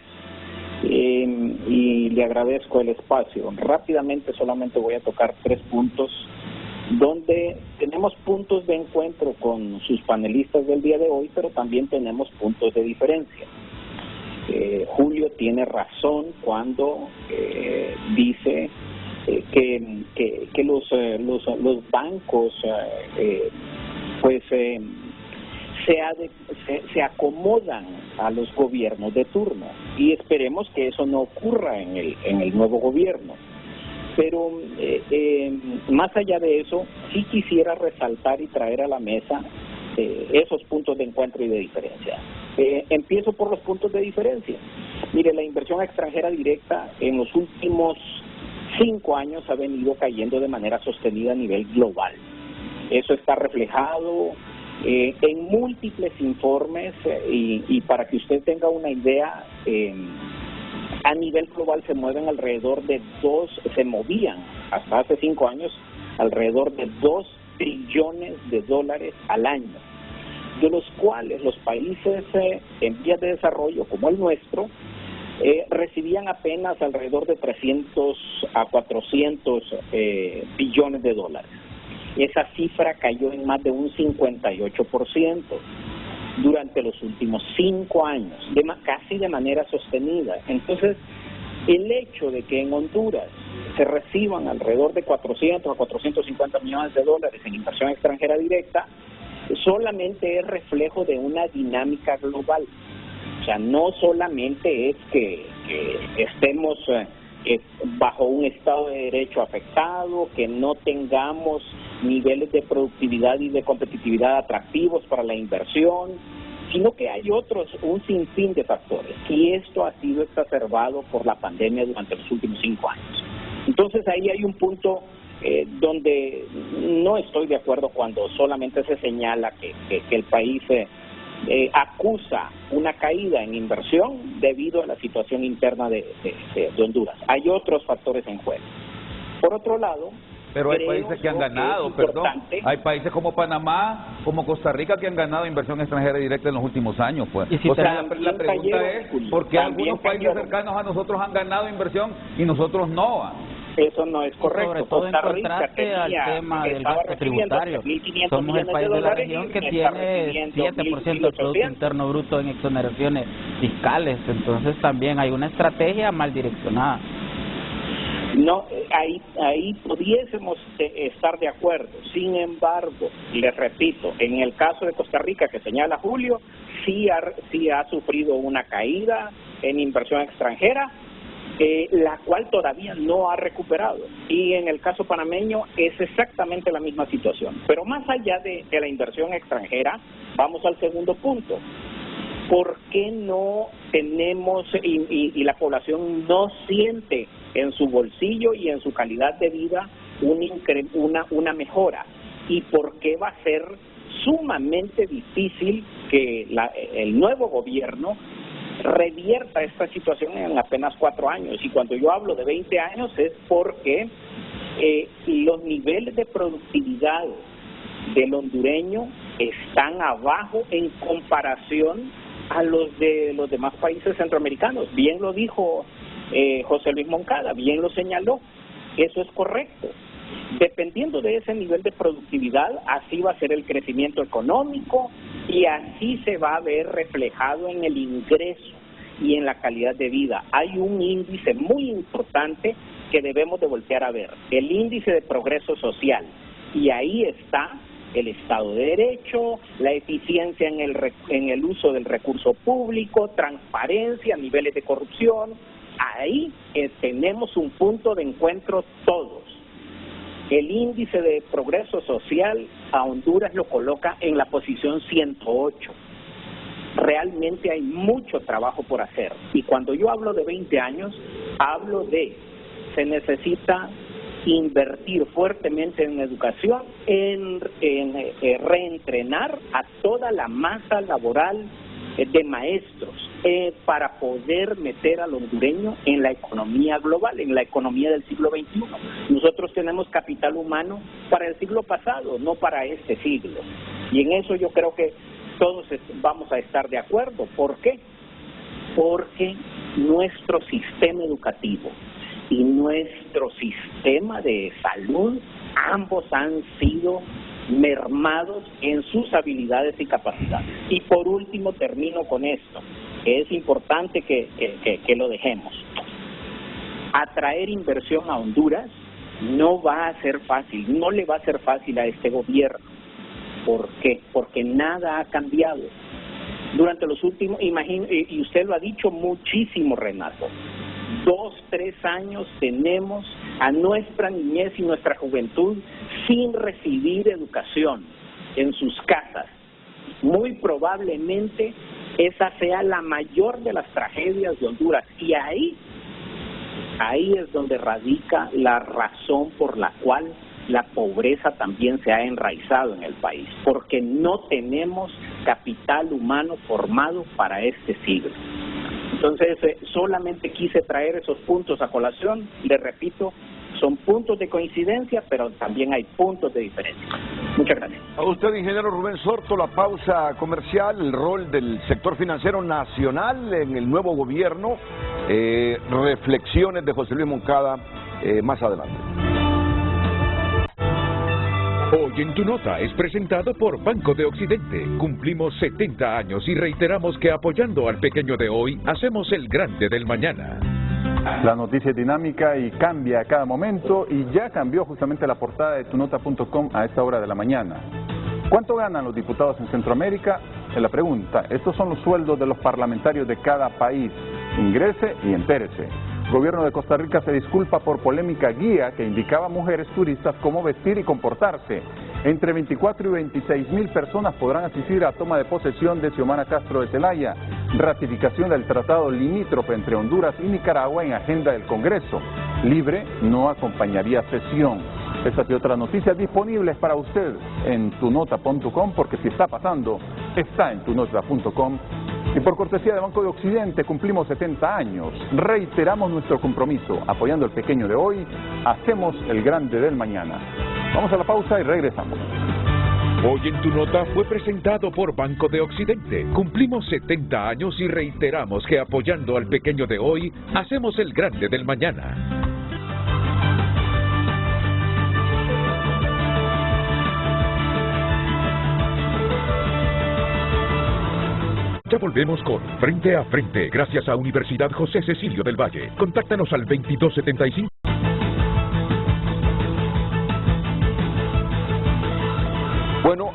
K: y le agradezco el espacio. Rápidamente solamente voy a tocar 3 puntos donde tenemos puntos de encuentro con sus panelistas del día de hoy, pero también tenemos puntos de diferencia. Julio tiene razón cuando dice que los bancos se acomodan a los gobiernos de turno, y esperemos que eso no ocurra en el nuevo gobierno. Pero más allá de eso, sí quisiera resaltar y traer a la mesa esos puntos de encuentro y de diferencia. Empiezo por los puntos de diferencia. Mire, la inversión extranjera directa en los últimos 5 años ha venido cayendo de manera sostenida a nivel global. Eso está reflejado en múltiples informes y para que usted tenga una idea, a nivel global se movían hasta hace 5 años alrededor de 2 trillones de dólares al año, de los cuales los países en vías de desarrollo como el nuestro recibían apenas alrededor de 300 a 400 billones de dólares. Esa cifra cayó en más de un 58% durante los últimos 5 años, casi de manera sostenida. Entonces, el hecho de que en Honduras se reciban alrededor de 400 a 450 millones de dólares en inversión extranjera directa solamente es reflejo de una dinámica global. O sea, no solamente es que estemos bajo un Estado de Derecho afectado, que no tengamos niveles de productividad y de competitividad atractivos para la inversión, sino que hay un sinfín de factores, y esto ha sido exacerbado por la pandemia durante los últimos 5 años. Entonces ahí hay un punto donde no estoy de acuerdo cuando solamente se señala que el país acusa una caída en inversión debido a la situación interna de Honduras. Hay otros factores en juego. Por otro lado,
E: pero hay países que han ganado, hay países como Panamá, como Costa Rica, que han ganado inversión extranjera directa en los últimos años, pues.
F: Y si
E: o sea, la pregunta es, ¿por qué algunos países cercanos a nosotros han ganado inversión y nosotros no?
K: Eso no es correcto.
F: Sobre todo en contraste al tema del gasto tributario. Somos el país de la región que tiene 7% del Producto Interno Bruto en exoneraciones fiscales. Entonces también hay una estrategia mal direccionada.
K: No, ahí pudiésemos estar de acuerdo. Sin embargo, les repito, en el caso de Costa Rica que señala Julio, sí ha sufrido una caída en inversión extranjera, la cual todavía no ha recuperado. Y en el caso panameño es exactamente la misma situación. Pero más allá de la inversión extranjera, vamos al segundo punto. ¿Por qué no tenemos y la población no siente en su bolsillo y en su calidad de vida una mejora? ¿Y por qué va a ser sumamente difícil que el nuevo gobierno revierta esta situación en apenas 4 años? Y cuando yo hablo de 20 años es porque los niveles de productividad del hondureño están abajo en comparación a los de los demás países centroamericanos. Bien lo dijo José Luis Moncada, bien lo señaló, eso es correcto. Dependiendo de ese nivel de productividad, así va a ser el crecimiento económico y así se va a ver reflejado en el ingreso y en la calidad de vida. Hay un índice muy importante que debemos de voltear a ver, el índice de progreso social, y ahí está el Estado de Derecho, la eficiencia en el uso del recurso público, transparencia, niveles de corrupción. Ahí tenemos un punto de encuentro todos. El índice de progreso social a Honduras lo coloca en la posición 108. Realmente hay mucho trabajo por hacer. Y cuando yo hablo de 20 años, hablo de se necesita invertir fuertemente en educación, en reentrenar a toda la masa laboral de maestros para poder meter al hondureño en la economía global, en la economía del siglo XXI. Nosotros tenemos capital humano para el siglo pasado, no para este siglo. Y en eso yo creo que todos vamos a estar de acuerdo. ¿Por qué? Porque nuestro sistema educativo y nuestro sistema de salud, ambos han sido mermados en sus habilidades y capacidades. Y por último termino con esto, que es importante que lo dejemos. Atraer inversión a Honduras no va a ser fácil, no le va a ser fácil a este gobierno. ¿Por qué? Porque nada ha cambiado. Durante los últimos, y usted lo ha dicho muchísimo, Renato, 2, 3 años tenemos a nuestra niñez y nuestra juventud sin recibir educación en sus casas. Muy probablemente esa sea la mayor de las tragedias de Honduras, y ahí es donde radica la razón por la cual la pobreza también se ha enraizado en el país, porque no tenemos capital humano formado para este siglo. Entonces, solamente quise traer esos puntos a colación. Le repito, son puntos de coincidencia, pero también hay puntos de diferencia. Muchas gracias.
A: A usted, ingeniero Rubén Sorto, la pausa comercial, el rol del sector financiero nacional en el nuevo gobierno, reflexiones de José Luis Moncada más adelante.
H: Hoy en Tu Nota es presentado por Banco de Occidente. Cumplimos 70 años y reiteramos que apoyando al pequeño de hoy, hacemos el grande del mañana.
I: La noticia es dinámica y cambia a cada momento, y ya cambió justamente la portada de tunota.com a esta hora de la mañana. ¿Cuánto ganan los diputados en Centroamérica? Es la pregunta. Estos son los sueldos de los parlamentarios de cada país. Ingrese y entérese. El gobierno de Costa Rica se disculpa por polémica guía que indicaba a mujeres turistas cómo vestir y comportarse. Entre 24 y 26 mil personas podrán asistir a toma de posesión de Xiomara Castro de Celaya. Ratificación del tratado limítrofe entre Honduras y Nicaragua en agenda del Congreso. Libre no acompañaría sesión. Estas y otras noticias disponibles para usted en tunota.com, porque si está pasando, está en tunota.com. Y por cortesía de Banco de Occidente cumplimos 70 años. Reiteramos nuestro compromiso. Apoyando al pequeño de hoy, hacemos el grande del mañana. Vamos a la pausa y regresamos.
H: Hoy en Tu Nota fue presentado por Banco de Occidente. Cumplimos 70 años y reiteramos que apoyando al pequeño de hoy, hacemos el grande del mañana. Ya volvemos con Frente a Frente, gracias a Universidad José Cecilio del Valle. Contáctanos al 2275.
A: Bueno,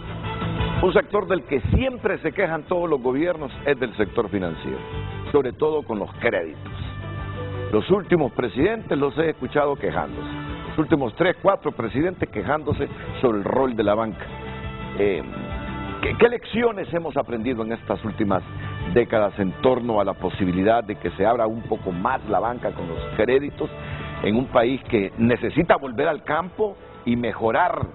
A: un sector del que siempre se quejan todos los gobiernos es del sector financiero, sobre todo con los créditos. Los últimos presidentes los he escuchado quejándose, los últimos 3, 4 presidentes quejándose sobre el rol de la banca. ¿Qué lecciones hemos aprendido en estas últimas décadas en torno a la posibilidad de que se abra un poco más la banca con los créditos en un país que necesita volver al campo y mejorar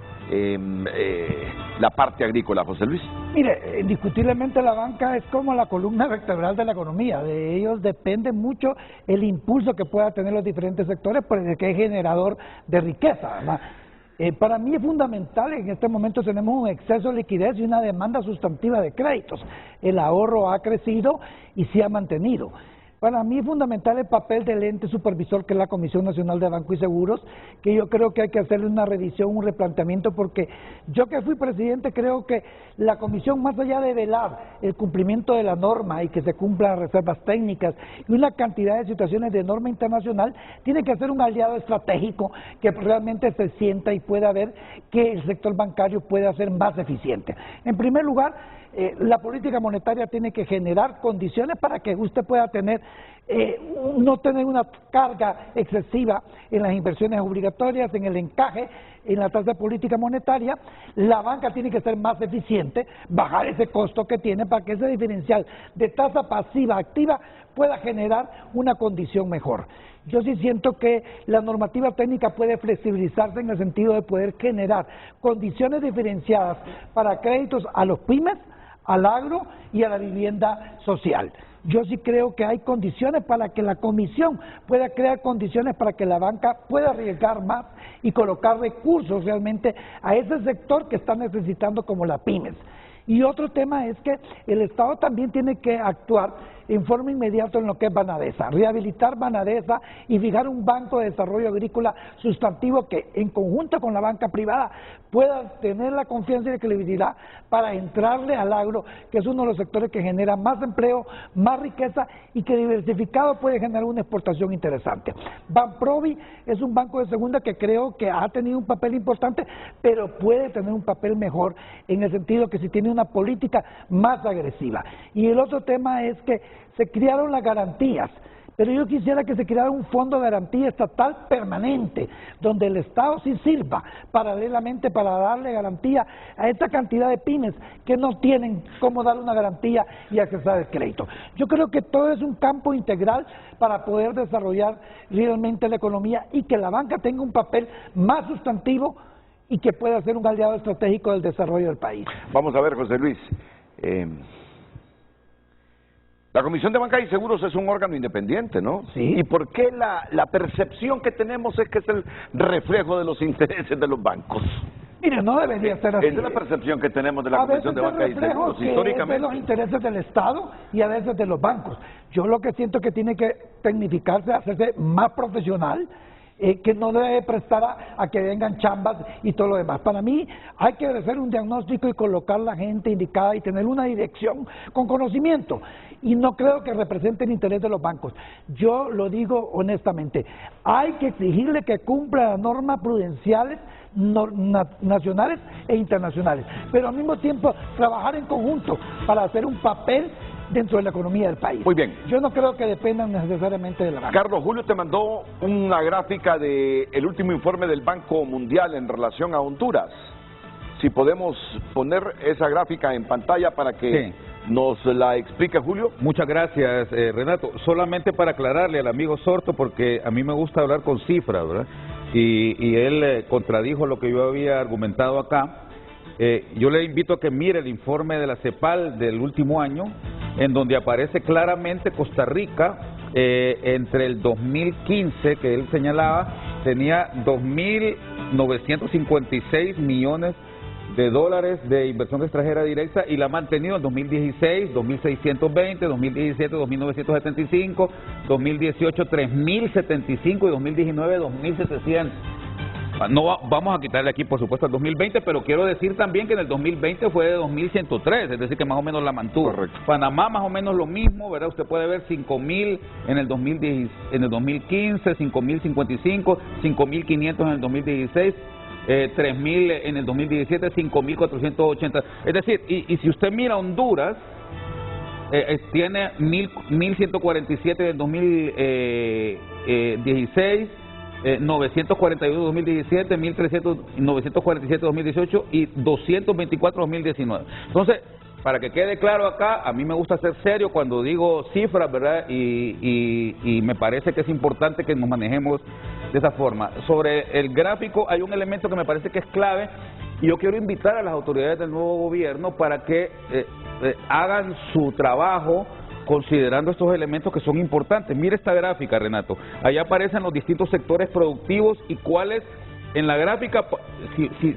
A: la parte agrícola, José Luis?
G: Mire, indiscutiblemente la banca es como la columna vertebral de la economía. De ellos depende mucho el impulso que pueda tener los diferentes sectores, porque es generador de riqueza, ¿verdad? Para mí es fundamental. En este momento tenemos un exceso de liquidez y una demanda sustantiva de créditos. El ahorro ha crecido y se ha mantenido. Para mí es fundamental el papel del ente supervisor, que es la Comisión Nacional de Banco y Seguros, que yo creo que hay que hacerle una revisión, un replanteamiento, porque yo que fui presidente creo que la comisión, más allá de velar el cumplimiento de la norma y que se cumplan las reservas técnicas y una cantidad de situaciones de norma internacional, tiene que ser un aliado estratégico que realmente se sienta y pueda ver que el sector bancario pueda ser más eficiente. En primer lugar, la política monetaria tiene que generar condiciones para que usted pueda tener, no tener una carga excesiva en las inversiones obligatorias, en el encaje, en la tasa de política monetaria. La banca tiene que ser más eficiente, bajar ese costo que tiene para que ese diferencial de tasa pasiva activa pueda generar una condición mejor. Yo sí siento que la normativa técnica puede flexibilizarse en el sentido de poder generar condiciones diferenciadas para créditos a los pymes, al agro y a la vivienda social. Yo sí creo que hay condiciones para que la comisión pueda crear condiciones para que la banca pueda arriesgar más y colocar recursos realmente a ese sector que está necesitando, como las pymes. Y otro tema es que el Estado también tiene que actuar en forma inmediata en lo que es Banadesa, rehabilitar Banadesa y fijar un banco de desarrollo agrícola sustantivo que en conjunto con la banca privada pueda tener la confianza y la credibilidad para entrarle al agro, que es uno de los sectores que genera más empleo, más riqueza y que diversificado puede generar una exportación interesante. Banprovi es un banco de segunda que creo que ha tenido un papel importante, pero puede tener un papel mejor en el sentido que si tiene una política más agresiva. Y el otro tema es que se crearon las garantías, pero yo quisiera que se creara un fondo de garantía estatal permanente, donde el Estado sí sirva paralelamente para darle garantía a esta cantidad de pymes que no tienen cómo darle una garantía y accesar el crédito. Yo creo que todo es un campo integral para poder desarrollar realmente la economía y que la banca tenga un papel más sustantivo y que pueda ser un aliado estratégico del desarrollo del país.
A: Vamos a ver, José Luis. La Comisión de Banca y Seguros es un órgano independiente, ¿no?
G: Sí.
A: ¿Y por qué la percepción que tenemos es que es el reflejo de los intereses de los bancos?
G: Mire, no debería ser así.
A: Esa es la percepción que tenemos de la Comisión de Banca y Seguros,
G: históricamente. De los intereses del Estado y a veces de los bancos. Yo lo que siento que tiene que tecnificarse, hacerse más profesional, que no debe prestar a que vengan chambas y todo lo demás. Para mí hay que hacer un diagnóstico y colocar la gente indicada y tener una dirección con conocimiento. Y no creo que represente el interés de los bancos. Yo lo digo honestamente, hay que exigirle que cumpla las normas prudenciales nacionales e internacionales, pero al mismo tiempo trabajar en conjunto para hacer un papel dentro de la economía del país.
A: Muy bien.
G: Yo no creo que dependan necesariamente de la banca.
A: Carlos, Julio te mandó una gráfica del último informe del Banco Mundial en relación a Honduras. Si podemos poner esa gráfica en pantalla para que nos la explique Julio.
E: Muchas gracias, Renato. Solamente para aclararle al amigo Sorto, porque a mí me gusta hablar con cifras, ¿verdad? Y él contradijo lo que yo había argumentado acá. Yo le invito a que mire el informe de la CEPAL del último año, en donde aparece claramente Costa Rica, entre el 2015, que él señalaba, tenía 2.956 millones de dólares de inversión extranjera directa y la ha mantenido en 2016, 2.620, 2017, 2.975, 2018, 3.075 y 2019, 2.700. No vamos a quitarle aquí, por supuesto, el 2020, pero quiero decir también que en el 2020 fue de 2.103, es decir, que más o menos la mantuvo.
A: Correcto.
E: Panamá más o menos lo mismo, ¿verdad? Usted puede ver 5.000 en el 2015, 5.055, 5.500 en el 2016, 3.000 en el 2017, 5.480. Es decir, y si usted mira Honduras, tiene 1.147 en el 2016, 941 2017, 947 2018 y 224 2019. Entonces, para que quede claro acá, a mí me gusta ser serio cuando digo cifras, ¿verdad? Y me parece que es importante que nos manejemos de esa forma. Sobre el gráfico hay un elemento que me parece que es clave y yo quiero invitar a las autoridades del nuevo gobierno para que hagan su trabajo considerando estos elementos que son importantes. Mire esta gráfica, Renato. Ahí aparecen los distintos sectores productivos y cuáles, en la gráfica,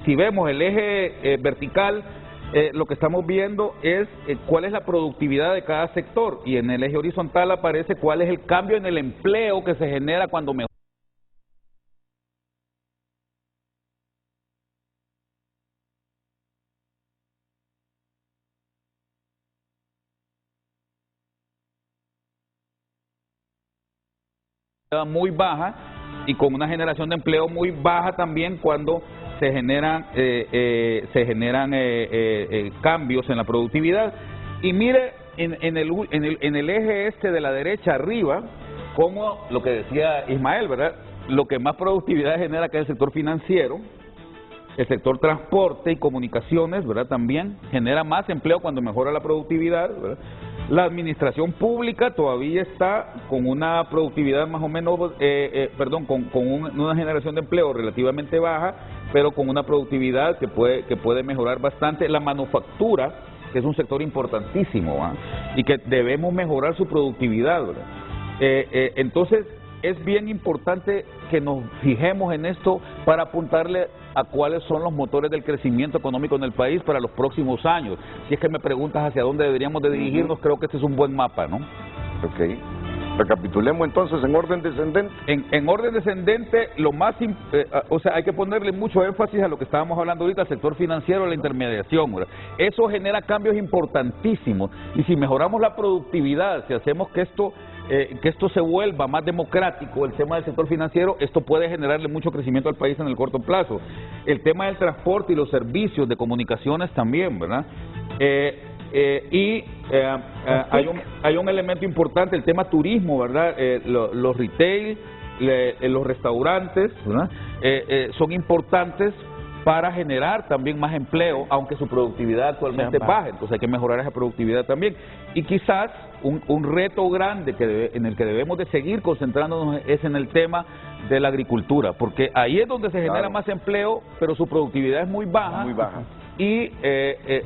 E: si vemos el eje vertical, lo que estamos viendo es cuál es la productividad de cada sector, y en el eje horizontal aparece cuál es el cambio en el empleo que se genera cuando mejora. Muy baja y con una generación de empleo muy baja también cuando se generan cambios en la productividad. Y mire en el eje este de la derecha arriba, como lo que decía Ismael, ¿verdad? Lo que más productividad genera, que es el sector financiero, el sector transporte y comunicaciones, ¿verdad? También genera más empleo cuando mejora la productividad, ¿verdad? La administración pública todavía está con una productividad más o menos, con una generación de empleo relativamente baja, pero con una productividad que puede mejorar bastante. La manufactura, que es un sector importantísimo, y que debemos mejorar su productividad, ¿verdad? Entonces, es bien importante que nos fijemos en esto para apuntarle a cuáles son los motores del crecimiento económico en el país para los próximos años. Si es que me preguntas hacia dónde deberíamos de dirigirnos, creo que este es un buen mapa, ¿no?
A: Ok. Recapitulemos entonces en orden descendente.
E: En orden descendente, lo más, o sea, hay que ponerle mucho énfasis a lo que estábamos hablando ahorita, al sector financiero, la intermediación, ¿verdad? Eso genera cambios importantísimos, y si mejoramos la productividad, si hacemos que esto se vuelva más democrático, el tema del sector financiero, esto puede generarle mucho crecimiento al país en el corto plazo. El tema del transporte y los servicios de comunicaciones también, ¿verdad? Hay un elemento importante, el tema turismo, ¿verdad? Los retail, los restaurantes, ¿verdad? Son importantes para generar también más empleo, aunque su productividad actualmente baja, entonces hay que mejorar esa productividad también. Y quizás un reto grande en el que debemos de seguir concentrándonos es en el tema de la agricultura, porque ahí es donde se genera más empleo, pero su productividad es muy baja.
A: Muy baja.
E: Y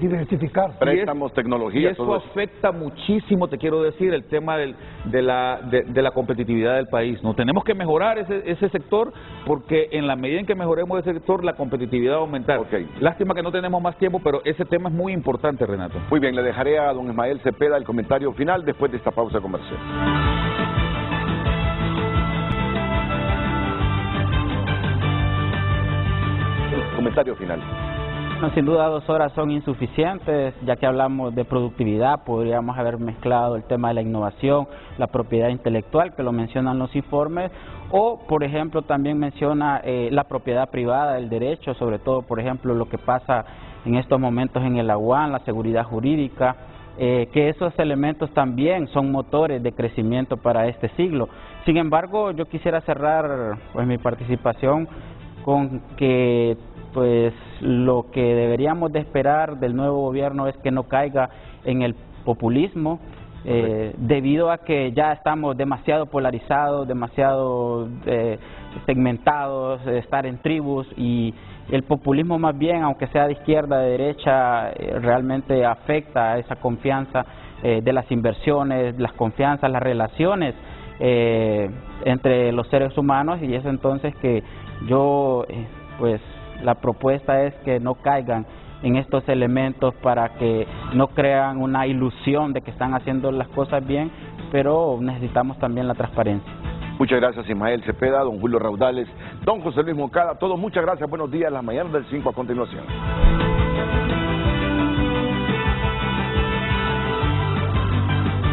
G: diversificar.
A: Préstamos, tecnología,
E: y eso
A: todo eso.
E: afecta muchísimo, te quiero decir, el tema de la competitividad del país. No tenemos que mejorar ese sector, porque en la medida en que mejoremos ese sector, la competitividad va a aumentar. Lástima que no tenemos más tiempo, pero ese tema es muy importante, Renato.
A: Muy bien, le dejaré a don Ismael Cepeda el comentario final después de esta pausa comercial. Comentario final.
F: No, sin duda 2 horas son insuficientes, ya que hablamos de productividad, podríamos haber mezclado el tema de la innovación, la propiedad intelectual, que lo mencionan los informes, o por ejemplo también menciona la propiedad privada, el derecho, sobre todo por ejemplo lo que pasa en estos momentos en el AUAN, la seguridad jurídica, que esos elementos también son motores de crecimiento para este siglo. Sin embargo, yo quisiera cerrar pues mi participación con que pues lo que deberíamos de esperar del nuevo gobierno es que no caiga en el populismo, debido a que ya estamos demasiado polarizados, demasiado segmentados, estar en tribus, y el populismo más bien, aunque sea de izquierda, de derecha, realmente afecta a esa confianza de las inversiones, las confianzas, las relaciones entre los seres humanos, y es entonces que yo pues la propuesta es que no caigan en estos elementos para que no crean una ilusión de que están haciendo las cosas bien, pero necesitamos también la transparencia.
A: Muchas gracias, Ismael Cepeda, don Julio Raudales, don José Luis Moncada, todos muchas gracias, buenos días, las mañanas del 5 a continuación.